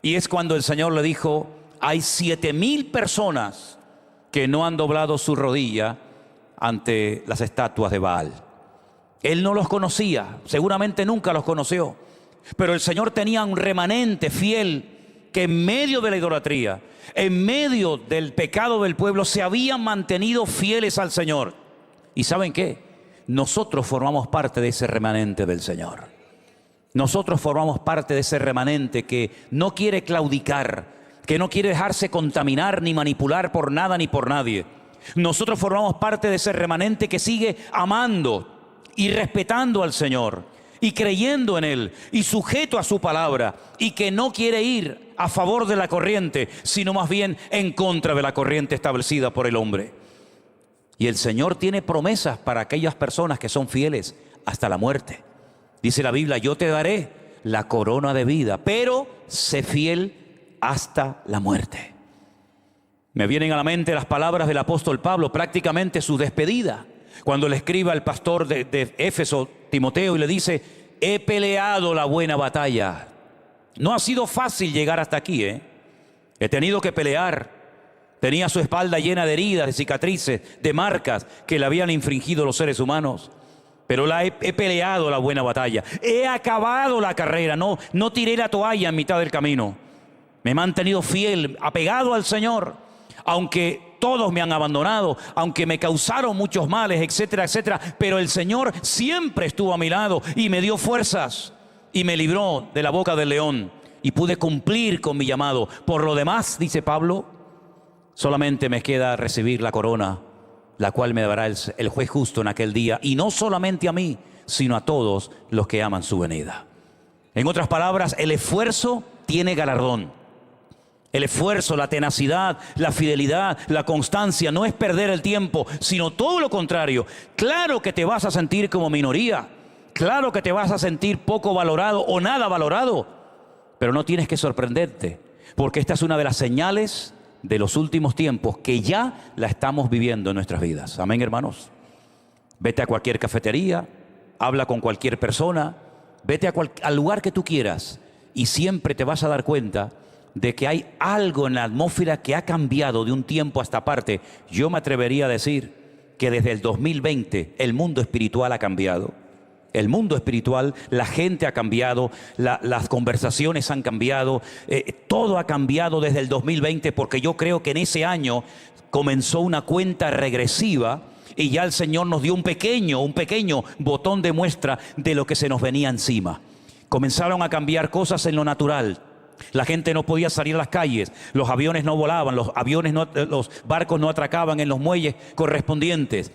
Y es cuando el Señor le dijo: hay 7,000 personas que no han doblado su rodilla ante las estatuas de Baal. Él no los conocía, seguramente nunca los conoció, pero el Señor tenía un remanente fiel que en medio de la idolatría, en medio del pecado del pueblo, se habían mantenido fieles al Señor. ¿Y saben qué? Nosotros formamos parte de ese remanente del Señor. Nosotros formamos parte de ese remanente que no quiere claudicar, que no quiere dejarse contaminar ni manipular por nada ni por nadie. Nosotros formamos parte de ese remanente que sigue amando y respetando al Señor y creyendo en Él y sujeto a su palabra, y que no quiere ir a favor de la corriente, sino más bien en contra de la corriente establecida por el hombre. Y el Señor tiene promesas para aquellas personas que son fieles hasta la muerte. Dice la Biblia: yo te daré la corona de vida, pero sé fiel hasta la muerte. Me vienen a la mente las palabras del apóstol Pablo, prácticamente su despedida, cuando le escribe al pastor de Éfeso, Timoteo, y le dice: he peleado la buena batalla. No ha sido fácil llegar hasta aquí, He tenido que pelear. Tenía su espalda llena de heridas, de cicatrices, de marcas que le habían infringido los seres humanos. Pero he peleado la buena batalla. He acabado la carrera. No tiré la toalla en mitad del camino. Me he mantenido fiel, apegado al Señor, aunque todos me han abandonado, aunque me causaron muchos males, etcétera, etcétera. Pero el Señor siempre estuvo a mi lado y me dio fuerzas y me libró de la boca del león, y pude cumplir con mi llamado. Por lo demás, dice Pablo, solamente me queda recibir la corona, la cual me dará el juez justo en aquel día, y no solamente a mí, sino a todos los que aman su venida. En otras palabras, el esfuerzo tiene galardón. El esfuerzo, la tenacidad, la fidelidad, la constancia no es perder el tiempo, sino todo lo contrario. Claro que te vas a sentir como minoría, claro que te vas a sentir poco valorado o nada valorado, pero no tienes que sorprenderte, porque esta es una de las señales de los últimos tiempos que ya la estamos viviendo en nuestras vidas. Amén, hermanos. Vete a cualquier cafetería, habla con cualquier persona, vete al lugar que tú quieras, y siempre te vas a dar cuenta de que hay algo en la atmósfera que ha cambiado de un tiempo a esta parte. Yo me atrevería a decir que desde el 2020 el mundo espiritual ha cambiado. El mundo espiritual, la gente ha cambiado, las conversaciones han cambiado, todo ha cambiado desde el 2020, porque yo creo que en ese año comenzó una cuenta regresiva y ya el Señor nos dio un pequeño botón de muestra de lo que se nos venía encima. Comenzaron a cambiar cosas en lo natural. La gente no podía salir a las calles, los aviones no volaban, los barcos no atracaban en los muelles correspondientes.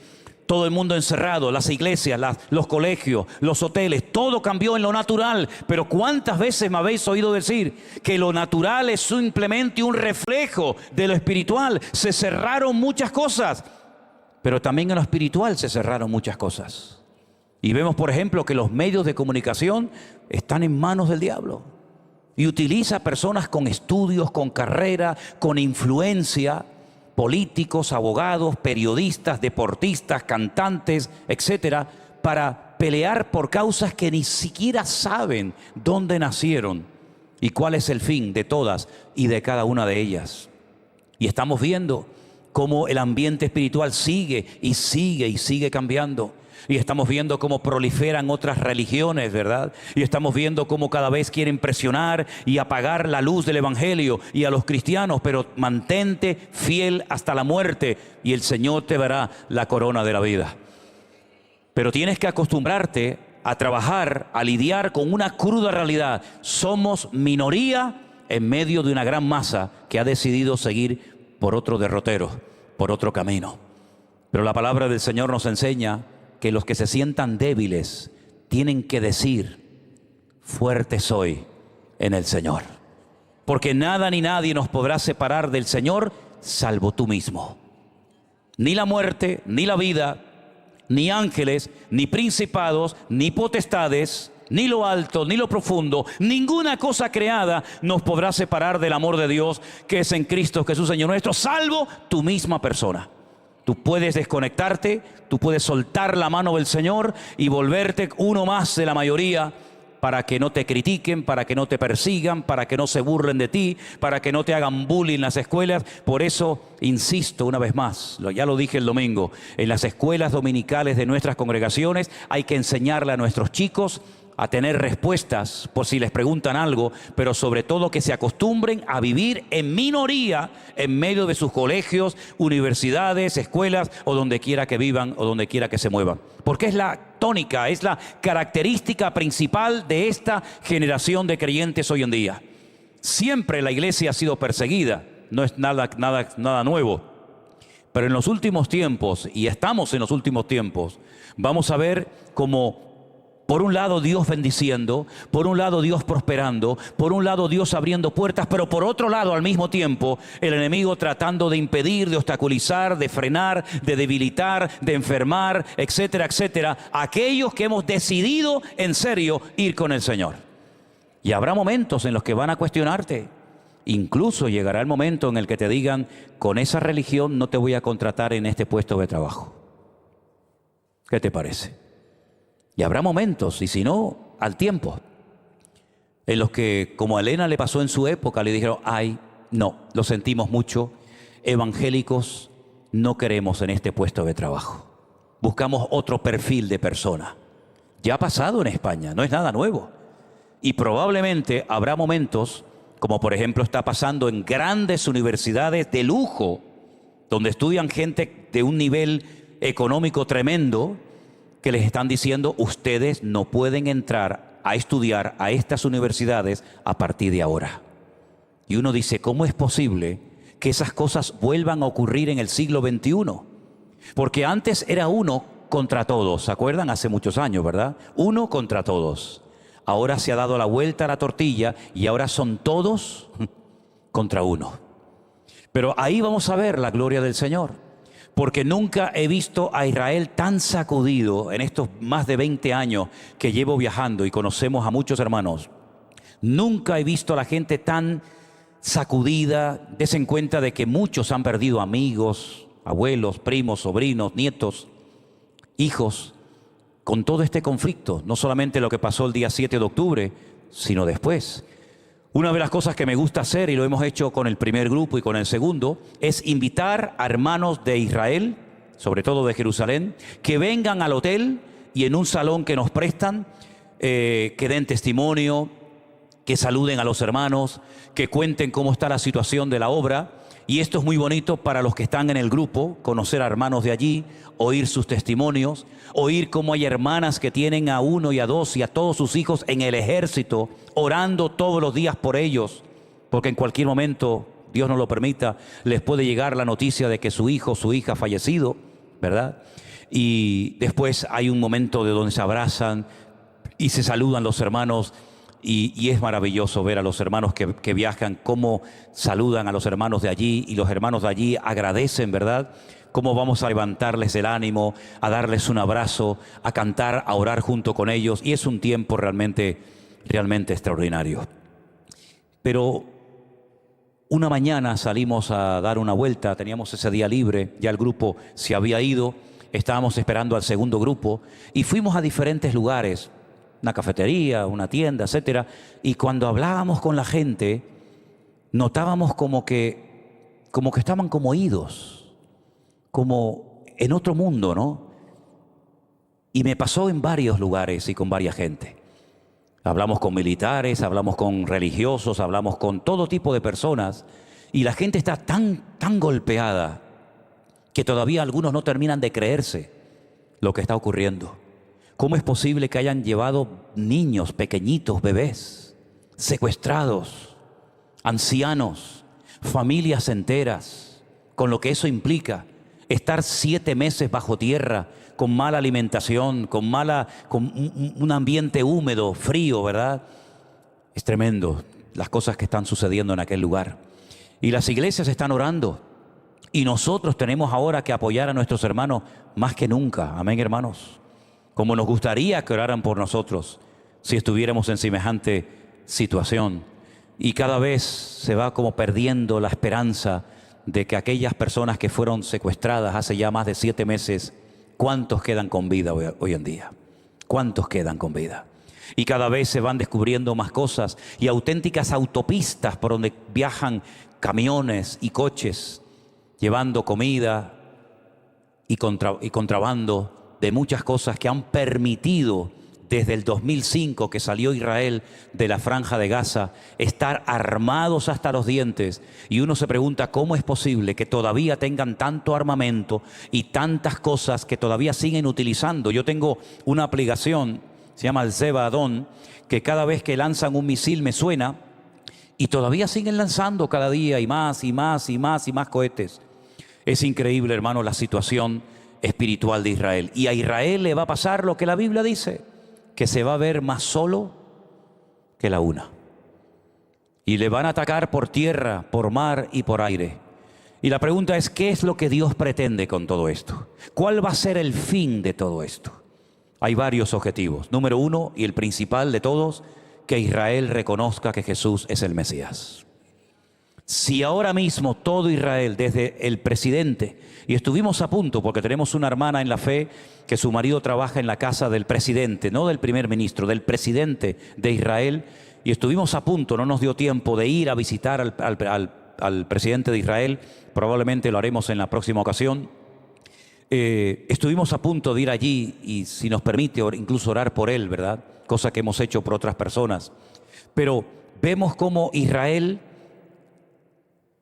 Todo el mundo encerrado, las iglesias, los colegios, los hoteles, todo cambió en lo natural. Pero ¿cuántas veces me habéis oído decir que lo natural es simplemente un reflejo de lo espiritual? Se cerraron muchas cosas, pero también en lo espiritual se cerraron muchas cosas. Y vemos, por ejemplo, que los medios de comunicación están en manos del diablo. Y utiliza personas con estudios, con carrera, con influencia, políticos, abogados, periodistas, deportistas, cantantes, etcétera, para pelear por causas que ni siquiera saben dónde nacieron y cuál es el fin de todas y de cada una de ellas. Y estamos viendo cómo el ambiente espiritual sigue y sigue y sigue cambiando. Y estamos viendo cómo proliferan otras religiones, ¿verdad? Y estamos viendo cómo cada vez quieren presionar y apagar la luz del Evangelio y a los cristianos. Pero mantente fiel hasta la muerte y el Señor te dará la corona de la vida. Pero tienes que acostumbrarte a trabajar, a lidiar con una cruda realidad. Somos minoría en medio de una gran masa que ha decidido seguir por otro derrotero, por otro camino. Pero la palabra del Señor nos enseña que los que se sientan débiles tienen que decir: fuerte soy en el Señor. Porque nada ni nadie nos podrá separar del Señor salvo tú mismo. Ni la muerte, ni la vida, ni ángeles, ni principados, ni potestades, ni lo alto, ni lo profundo, ninguna cosa creada nos podrá separar del amor de Dios que es en Cristo Jesús Señor nuestro, salvo tu misma persona. Tú puedes desconectarte, tú puedes soltar la mano del Señor y volverte uno más de la mayoría para que no te critiquen, para que no te persigan, para que no se burlen de ti, para que no te hagan bullying en las escuelas. Por eso, insisto una vez más, ya lo dije el domingo, en las escuelas dominicales de nuestras congregaciones hay que enseñarle a nuestros chicos a tener respuestas por si les preguntan algo, pero sobre todo que se acostumbren a vivir en minoría en medio de sus colegios, universidades, escuelas o donde quiera que vivan o donde quiera que se muevan. Porque es la tónica, es la característica principal de esta generación de creyentes hoy en día. Siempre la iglesia ha sido perseguida, no es nada nuevo. Pero en los últimos tiempos, y estamos en los últimos tiempos, vamos a ver cómo por un lado Dios bendiciendo, por un lado Dios prosperando, por un lado Dios abriendo puertas, pero por otro lado al mismo tiempo el enemigo tratando de impedir, de obstaculizar, de frenar, de debilitar, de enfermar, etcétera, etcétera, aquellos que hemos decidido en serio ir con el Señor. Y habrá momentos en los que van a cuestionarte. Incluso llegará el momento en el que te digan: con esa religión no te voy a contratar en este puesto de trabajo. ¿Qué te parece? Y habrá momentos, y si no, al tiempo, en los que, como a Elena le pasó en su época, le dijeron: ay, no, lo sentimos mucho, evangélicos no queremos en este puesto de trabajo. Buscamos otro perfil de persona. Ya ha pasado en España, no es nada nuevo. Y probablemente habrá momentos, como por ejemplo está pasando en grandes universidades de lujo, donde estudian gente de un nivel económico tremendo, que les están diciendo: ustedes no pueden entrar a estudiar a estas universidades a partir de ahora. Y uno dice: ¿cómo es posible que esas cosas vuelvan a ocurrir en el siglo XXI? Porque antes era uno contra todos, ¿se acuerdan? Hace muchos años, ¿verdad? Uno contra todos. Ahora se ha dado la vuelta a la tortilla y ahora son todos contra uno. Pero ahí vamos a ver la gloria del Señor. Porque nunca he visto a Israel tan sacudido en estos más de 20 años que llevo viajando y conocemos a muchos hermanos. Nunca he visto a la gente tan sacudida. Desen cuenta de que muchos han perdido amigos, abuelos, primos, sobrinos, nietos, hijos, con todo este conflicto. No solamente lo que pasó el día 7 de octubre, sino después. Una de las cosas que me gusta hacer, y lo hemos hecho con el primer grupo y con el segundo, es invitar a hermanos de Israel, sobre todo de Jerusalén, que vengan al hotel y en un salón que nos prestan, que den testimonio, que saluden a los hermanos, que cuenten cómo está la situación de la obra. Y esto es muy bonito para los que están en el grupo, conocer a hermanos de allí, oír sus testimonios, oír cómo hay hermanas que tienen a uno y a dos y a todos sus hijos en el ejército, orando todos los días por ellos, porque en cualquier momento, Dios no lo permita, les puede llegar la noticia de que su hijo o su hija ha fallecido, ¿verdad? Y después hay un momento de donde se abrazan y se saludan los hermanos. Y es maravilloso ver a los hermanos que viajan, cómo saludan a los hermanos de allí, y los hermanos de allí agradecen, ¿verdad? Cómo vamos a levantarles el ánimo, a darles un abrazo, a cantar, a orar junto con ellos. Y es un tiempo realmente extraordinario. Pero una mañana salimos a dar una vuelta, teníamos ese día libre, ya el grupo se había ido, estábamos esperando al segundo grupo y fuimos a diferentes lugares. Una cafetería, una tienda, etcétera. Y cuando hablábamos con la gente, notábamos como que estaban como idos. como en otro mundo, ¿no? Y me pasó en varios lugares y con varias gente. Hablamos con militares, hablamos con religiosos, hablamos con todo tipo de personas y la gente está tan golpeada que todavía algunos no terminan de creerse lo que está ocurriendo. ¿Cómo es posible que hayan llevado niños pequeñitos, bebés, secuestrados, ancianos, familias enteras, con lo que eso implica? Estar 7 meses bajo tierra, con mala alimentación, con un ambiente húmedo, frío, ¿verdad? Es tremendo las cosas que están sucediendo en aquel lugar. Y las iglesias están orando. Y nosotros tenemos ahora que apoyar a nuestros hermanos más que nunca. Amén, hermanos. Como nos gustaría que oraran por nosotros si estuviéramos en semejante situación. Y cada vez se va como perdiendo la esperanza de que aquellas personas que fueron secuestradas hace ya más de 7 meses, ¿cuántos quedan con vida hoy en día? ¿Cuántos quedan con vida? Y cada vez se van descubriendo más cosas y auténticas autopistas por donde viajan camiones y coches llevando comida y contrabando de muchas cosas que han permitido desde el 2005 que salió Israel de la Franja de Gaza estar armados hasta los dientes. Y uno se pregunta cómo es posible que todavía tengan tanto armamento y tantas cosas que todavía siguen utilizando. Yo tengo una aplicación, se llama el Zeba Adon, que cada vez que lanzan un misil me suena y todavía siguen lanzando cada día y más y más y más y más cohetes. Es increíble, hermano, la situación espiritual de Israel. Y a Israel le va a pasar lo que la Biblia dice, que se va a ver más solo que la una. Y le van a atacar por tierra, por mar y por aire. Y la pregunta es, ¿qué es lo que Dios pretende con todo esto? ¿Cuál va a ser el fin de todo esto? Hay varios objetivos. Número 1, y el principal de todos, que Israel reconozca que Jesús es el Mesías. Si ahora mismo todo Israel, desde el presidente, y estuvimos a punto, porque tenemos una hermana en la fe que su marido trabaja en la casa del presidente, no del primer ministro, del presidente de Israel, y estuvimos a punto, no nos dio tiempo de ir a visitar al presidente de Israel, probablemente lo haremos en la próxima ocasión. Estuvimos a punto de ir allí y, si nos permite, incluso orar por él, ¿verdad? Cosa que hemos hecho por otras personas. Pero vemos cómo Israel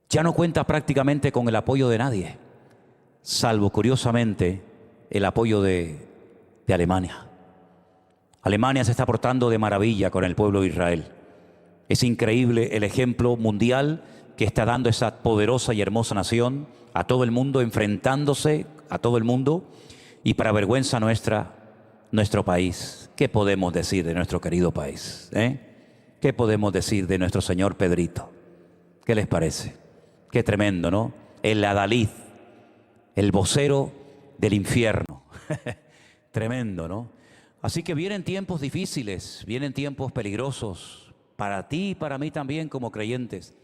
ya no cuenta prácticamente con el apoyo de nadie, salvo, curiosamente, el apoyo de Alemania. Alemania se está portando de maravilla con el pueblo de Israel. Es increíble el ejemplo mundial que está dando esa poderosa y hermosa nación a todo el mundo, enfrentándose a todo el mundo, y para vergüenza nuestra, nuestro país. ¿Qué podemos decir de nuestro querido país? ¿Qué podemos decir de nuestro señor Pedrito? ¿Qué les parece? Qué tremendo, ¿no? El adalid, el vocero del infierno. Tremendo, ¿no? Así que vienen tiempos difíciles, vienen tiempos peligrosos para ti y para mí también como creyentes.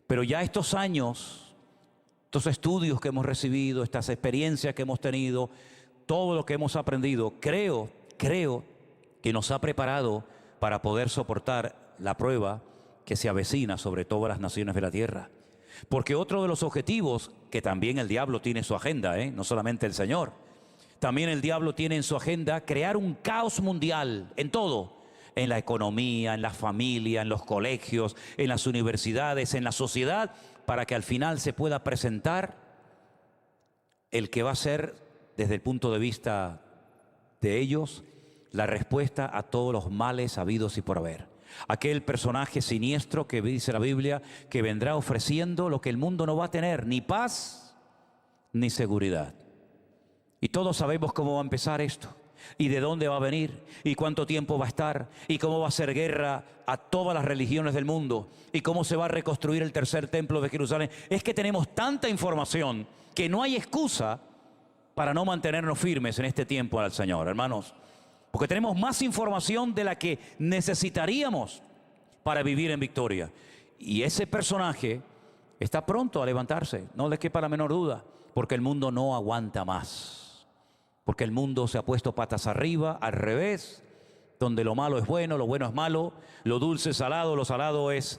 Pero ya estos años, estos estudios que hemos recibido, estas experiencias que hemos tenido, todo lo que hemos aprendido, creo que nos ha preparado para poder soportar la prueba que se avecina sobre todas las naciones de la tierra. Porque otro de los objetivos, que también el diablo tiene en su agenda, no solamente el Señor, también el diablo tiene en su agenda crear un caos mundial en todo, en la economía, en la familia, en los colegios, en las universidades, en la sociedad, para que al final se pueda presentar el que va a ser, desde el punto de vista de ellos, la respuesta a todos los males habidos y por haber. Aquel personaje siniestro que dice la Biblia que vendrá ofreciendo lo que el mundo no va a tener, ni paz ni seguridad. Y todos sabemos cómo va a empezar esto, y de dónde va a venir, y cuánto tiempo va a estar, y cómo va a hacer guerra a todas las religiones del mundo, y cómo se va a reconstruir el tercer templo de Jerusalén. Es que tenemos tanta información que no hay excusa para no mantenernos firmes en este tiempo al Señor, hermanos. Porque tenemos más información de la que necesitaríamos para vivir en victoria. Y ese personaje está pronto a levantarse, no les quepa la menor duda, porque el mundo no aguanta más. Porque el mundo se ha puesto patas arriba, al revés, donde lo malo es bueno, lo bueno es malo, lo dulce es salado, lo salado es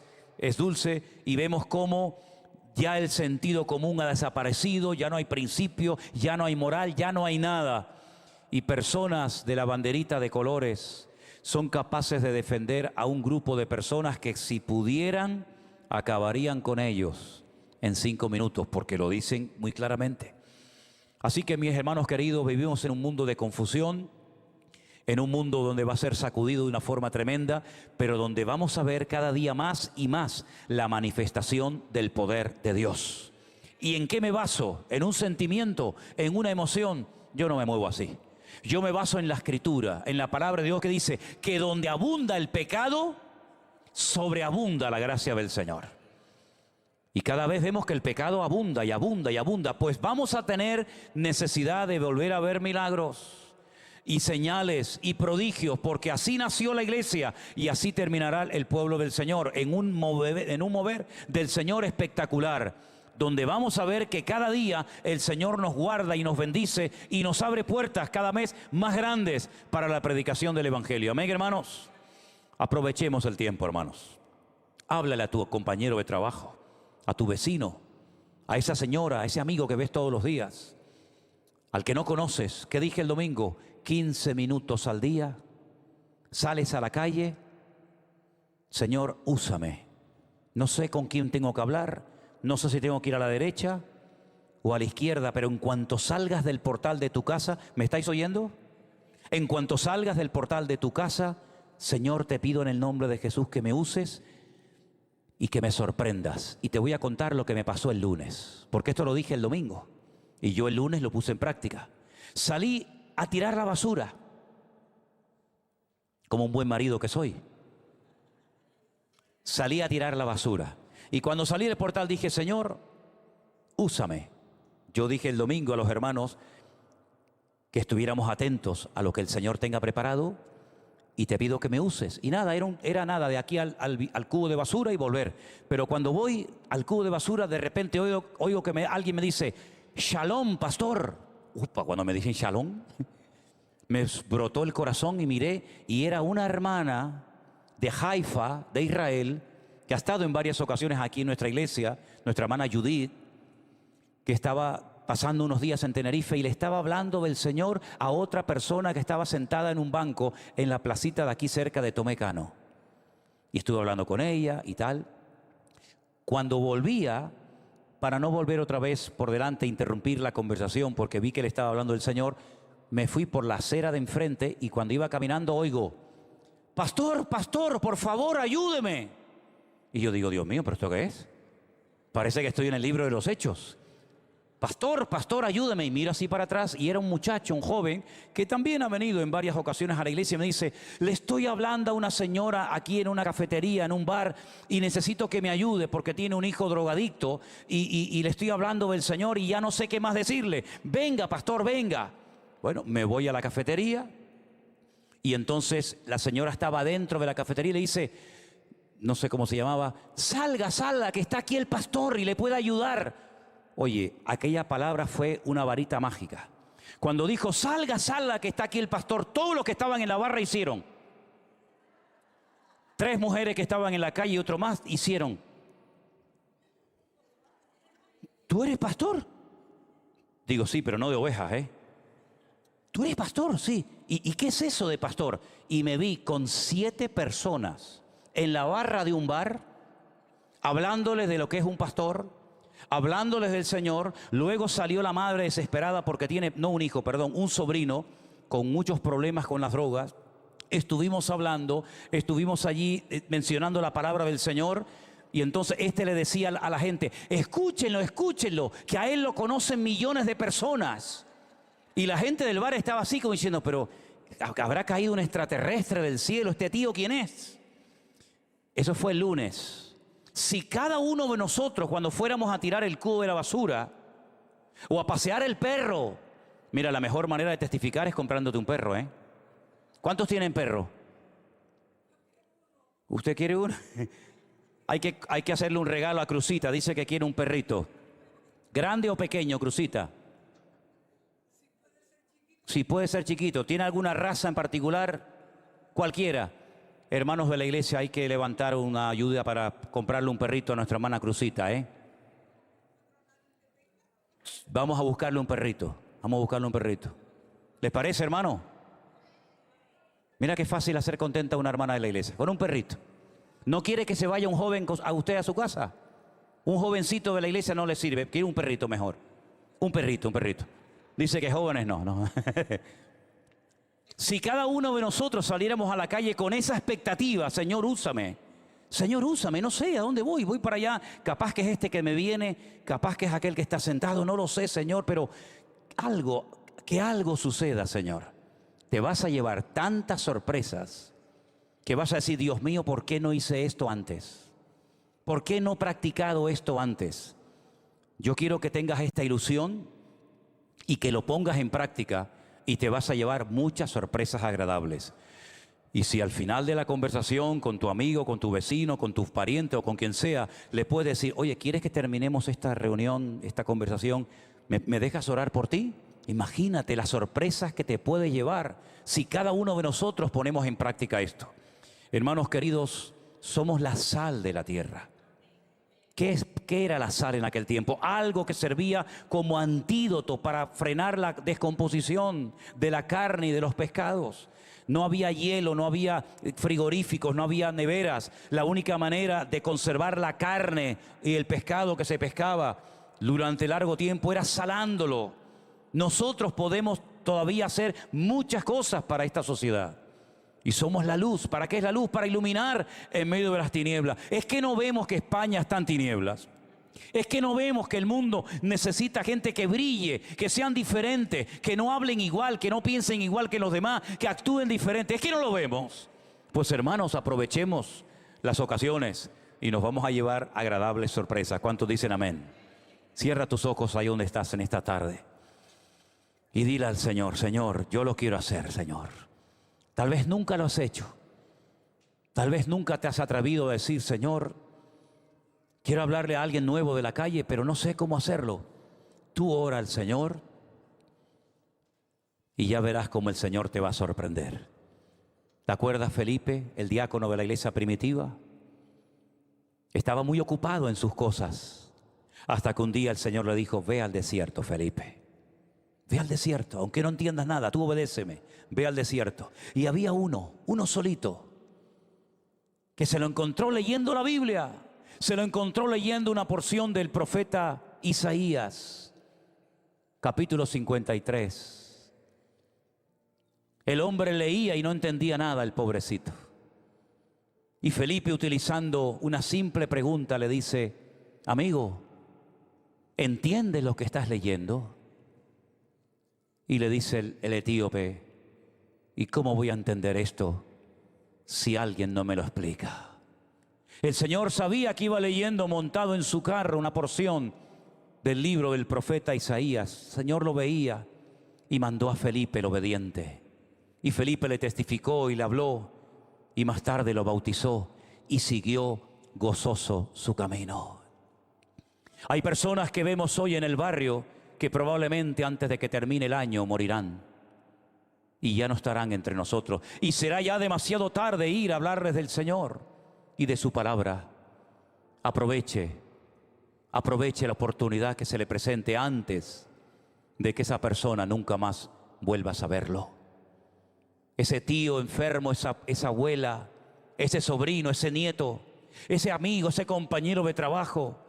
dulce, y vemos cómo Ya el sentido común ha desaparecido, ya no hay principio, ya no hay moral, ya no hay nada. Y personas de la banderita de colores son capaces de defender a un grupo de personas que si pudieran acabarían con ellos en 5 minutos, porque lo dicen muy claramente. Así que mis hermanos queridos, vivimos en un mundo de confusión, en un mundo donde va a ser sacudido de una forma tremenda, pero donde vamos a ver cada día más y más la manifestación del poder de Dios. ¿Y en qué me baso? ¿En un sentimiento? ¿En una emoción? Yo no me muevo así. Yo me baso en la Escritura, en la palabra de Dios que dice que donde abunda el pecado, sobreabunda la gracia del Señor. Y cada vez vemos que el pecado abunda y abunda y abunda, pues vamos a tener necesidad de volver a ver milagros y señales y prodigios, porque así nació la iglesia y así terminará el pueblo del Señor, en un mover del Señor espectacular, donde vamos a ver que cada día el Señor nos guarda y nos bendice y nos abre puertas cada vez más grandes para la predicación del Evangelio. Amén, hermanos. Aprovechemos el tiempo, hermanos. Háblale a tu compañero de trabajo, a tu vecino, a esa señora, a ese amigo que ves todos los días, al que no conoces. ¿Qué dije el domingo? 15 minutos al día. Sales a la calle. Señor, úsame. No sé con quién tengo que hablar. No sé si tengo que ir a la derecha o a la izquierda, pero en cuanto salgas del portal de tu casa, ¿me estáis oyendo? En cuanto salgas del portal de tu casa, Señor, te pido en el nombre de Jesús que me uses y que me sorprendas. Y te voy a contar lo que me pasó el lunes, porque esto lo dije el domingo y yo el lunes lo puse en práctica. Salí a tirar la basura, como un buen marido que soy. Salí a tirar la basura. Y cuando salí del portal dije, Señor, úsame. Yo dije el domingo a los hermanos que estuviéramos atentos a lo que el Señor tenga preparado y te pido que me uses. Y nada, era nada de aquí al cubo de basura y volver. Pero cuando voy al cubo de basura, de repente oigo que alguien me dice, Shalom, pastor. Upa, cuando me dicen Shalom, me brotó el corazón y miré y era una hermana de Haifa, de Israel, que ha estado en varias ocasiones aquí en nuestra iglesia, nuestra hermana Judith, que estaba pasando unos días en Tenerife y le estaba hablando del Señor a otra persona que estaba sentada en un banco en la placita de aquí cerca de Tomecano. Y estuve hablando con ella y tal. Cuando volvía, para no volver otra vez por delante e interrumpir la conversación, porque vi que le estaba hablando del Señor, me fui por la acera de enfrente y cuando iba caminando oigo, pastor, pastor, por favor, ayúdeme. Y yo digo, Dios mío, ¿pero esto qué es? Parece que estoy en el libro de los Hechos. Pastor, pastor, ayúdame. Y miro así para atrás y era un muchacho, un joven, que también ha venido en varias ocasiones a la iglesia y me dice, le estoy hablando a una señora aquí en una cafetería, en un bar, y necesito que me ayude porque tiene un hijo drogadicto y le estoy hablando del Señor y ya no sé qué más decirle. Venga, pastor, venga. Bueno, me voy a la cafetería y entonces la señora estaba dentro de la cafetería y le dice, no sé cómo se llamaba, salga, salga, que está aquí el pastor y le puede ayudar. Oye, aquella palabra fue una varita mágica. Cuando dijo, salga, salga, que está aquí el pastor, todos los que estaban en la barra hicieron. 3 mujeres que estaban en la calle y otro más hicieron. ¿Tú eres pastor? Digo, sí, pero no de ovejas, ¿eh? ¿Tú eres pastor? Sí. ¿Y qué es eso de pastor? Y me vi con 7 personas en la barra de un bar, hablándoles de lo que es un pastor, hablándoles del Señor. Luego salió la madre desesperada porque tiene, no un hijo, perdón, un sobrino con muchos problemas con las drogas. Estuvimos hablando, estuvimos allí mencionando la palabra del Señor. Y entonces le decía a la gente, escúchenlo, escúchenlo, que a él lo conocen millones de personas. Y la gente del bar estaba así como diciendo, pero ¿habrá caído un extraterrestre del cielo? ¿Este tío quién es? Eso fue el lunes. Si cada uno de nosotros, cuando fuéramos a tirar el cubo de la basura o a pasear el perro, mira, la mejor manera de testificar es comprándote un perro, ¿eh? ¿Cuántos tienen perro? ¿Usted quiere uno? Hay que hacerle un regalo a Cruzita. Dice que quiere un perrito. ¿Grande o pequeño, Cruzita? Sí, puede ser chiquito. ¿Tiene alguna raza en particular? Cualquiera. Hermanos de la iglesia, hay que levantar una ayuda para comprarle un perrito a nuestra hermana Cruzita, ¿eh? Vamos a buscarle un perrito. Vamos a buscarle un perrito. ¿Les parece, hermano? Mira qué fácil hacer contenta a una hermana de la iglesia. Con un perrito. ¿No quiere que se vaya un joven a usted a su casa? Un jovencito de la iglesia no le sirve. Quiere un perrito mejor. Un perrito, un perrito. Dice que jóvenes no. Si cada uno de nosotros saliéramos a la calle con esa expectativa, Señor, úsame. Señor, úsame, no sé a dónde voy para allá. Capaz que es este que me viene, capaz que es aquel que está sentado, no lo sé, Señor, pero que algo suceda, Señor. Te vas a llevar tantas sorpresas que vas a decir, Dios mío, ¿por qué no hice esto antes? ¿Por qué no he practicado esto antes? Yo quiero que tengas esta ilusión y que lo pongas en práctica y te vas a llevar muchas sorpresas agradables. Y si al final de la conversación con tu amigo, con tu vecino, con tus parientes o con quien sea, le puedes decir, oye, ¿quieres que terminemos esta reunión, esta conversación? ¿Me dejas orar por ti? Imagínate las sorpresas que te puede llevar si cada uno de nosotros ponemos en práctica esto. Hermanos queridos, somos la sal de la tierra. ¿Qué era la sal en aquel tiempo? Algo que servía como antídoto para frenar la descomposición de la carne y de los pescados. No había hielo, no había frigoríficos, no había neveras. La única manera de conservar la carne y el pescado que se pescaba durante largo tiempo era salándolo. Nosotros podemos todavía hacer muchas cosas para esta sociedad. Y somos la luz. ¿Para qué es la luz? Para iluminar en medio de las tinieblas. Es que no vemos que España está en tinieblas. Es que no vemos que el mundo necesita gente que brille, que sean diferentes, que no hablen igual, que no piensen igual que los demás, que actúen diferente. Es que no lo vemos. Pues hermanos, aprovechemos las ocasiones y nos vamos a llevar agradables sorpresas. ¿Cuántos dicen amén? Cierra tus ojos ahí donde estás en esta tarde y dile al Señor, Señor, yo lo quiero hacer, Señor. Tal vez nunca lo has hecho. Tal vez nunca te has atrevido a decir, Señor, quiero hablarle a alguien nuevo de la calle, pero no sé cómo hacerlo. Tú ora al Señor y ya verás cómo el Señor te va a sorprender. ¿Te acuerdas, Felipe, el diácono de la iglesia primitiva? Estaba muy ocupado en sus cosas, hasta que un día el Señor le dijo, ve al desierto, Felipe. Ve al desierto, aunque no entiendas nada, tú obedéceme, ve al desierto. Y había uno solito, que se lo encontró leyendo la Biblia. Se lo encontró leyendo una porción del profeta Isaías, capítulo 53. El hombre leía y no entendía nada, el pobrecito. Y Felipe, utilizando una simple pregunta, le dice, amigo, ¿entiendes lo que estás leyendo? Y le dice el etíope, ¿y cómo voy a entender esto si alguien no me lo explica? El Señor sabía que iba leyendo montado en su carro una porción del libro del profeta Isaías. El Señor lo veía y mandó a Felipe el obediente. Y Felipe le testificó y le habló y más tarde lo bautizó y siguió gozoso su camino. Hay personas que vemos hoy en el barrio que probablemente antes de que termine el año morirán y ya no estarán entre nosotros. Y será ya demasiado tarde ir a hablarles del Señor y de su palabra. Aproveche la oportunidad que se le presente antes de que esa persona nunca más vuelva a saberlo. Ese tío enfermo, esa abuela, ese sobrino, ese nieto, ese amigo, ese compañero de trabajo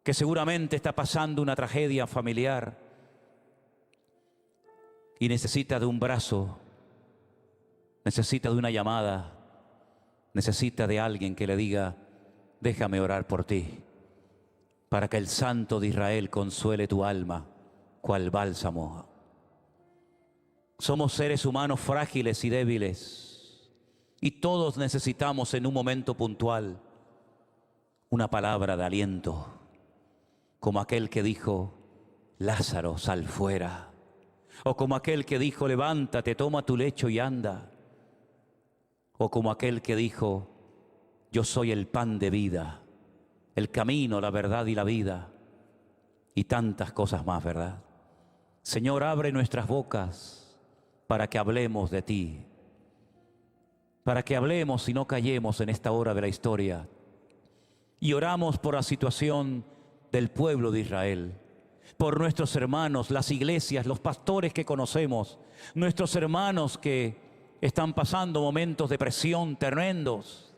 que seguramente está pasando una tragedia familiar y necesita de un brazo, necesita de una llamada, necesita de alguien que le diga, déjame orar por ti, para que el Santo de Israel consuele tu alma, cual bálsamo. Somos seres humanos frágiles y débiles, y todos necesitamos en un momento puntual una palabra de aliento, como aquel que dijo, Lázaro, sal fuera. O como aquel que dijo, levántate, toma tu lecho y anda. O como aquel que dijo, yo soy el pan de vida, el camino, la verdad y la vida. Y tantas cosas más, ¿verdad? Señor, abre nuestras bocas para que hablemos de ti. Para que hablemos y no callemos en esta hora de la historia. Y oramos por la situación del pueblo de Israel. por nuestros hermanos, las iglesias, los pastores que conocemos, nuestros hermanos que están pasando momentos de presión tremendos.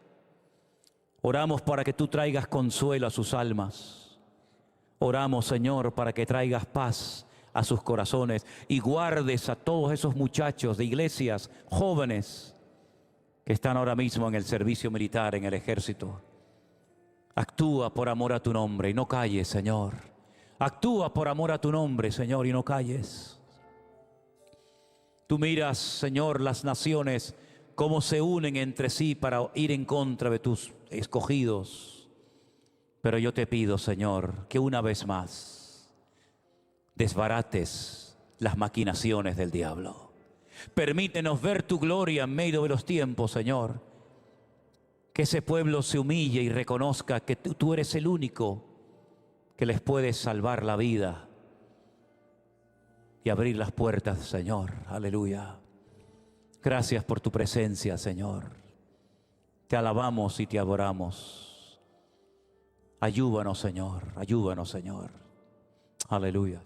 Oramos para que tú traigas consuelo a sus almas. Oramos, Señor, para que traigas paz a sus corazones y guardes a todos esos muchachos de iglesias, jóvenes, que están ahora mismo en el servicio militar, en el ejército. Actúa por amor a tu nombre y no calles, Señor. Actúa por amor a tu nombre, Señor, y no calles. Tú miras, Señor, las naciones, cómo se unen entre sí para ir en contra de tus escogidos. Pero yo te pido, Señor, que una vez más desbarates las maquinaciones del diablo. Permítenos ver tu gloria en medio de los tiempos, Señor. Que ese pueblo se humille y reconozca que tú eres el único que les puede salvar la vida y abrir las puertas, Señor. Aleluya. Gracias por tu presencia, Señor. Te alabamos y te adoramos. Ayúdanos, Señor. Ayúdanos, Señor. Aleluya.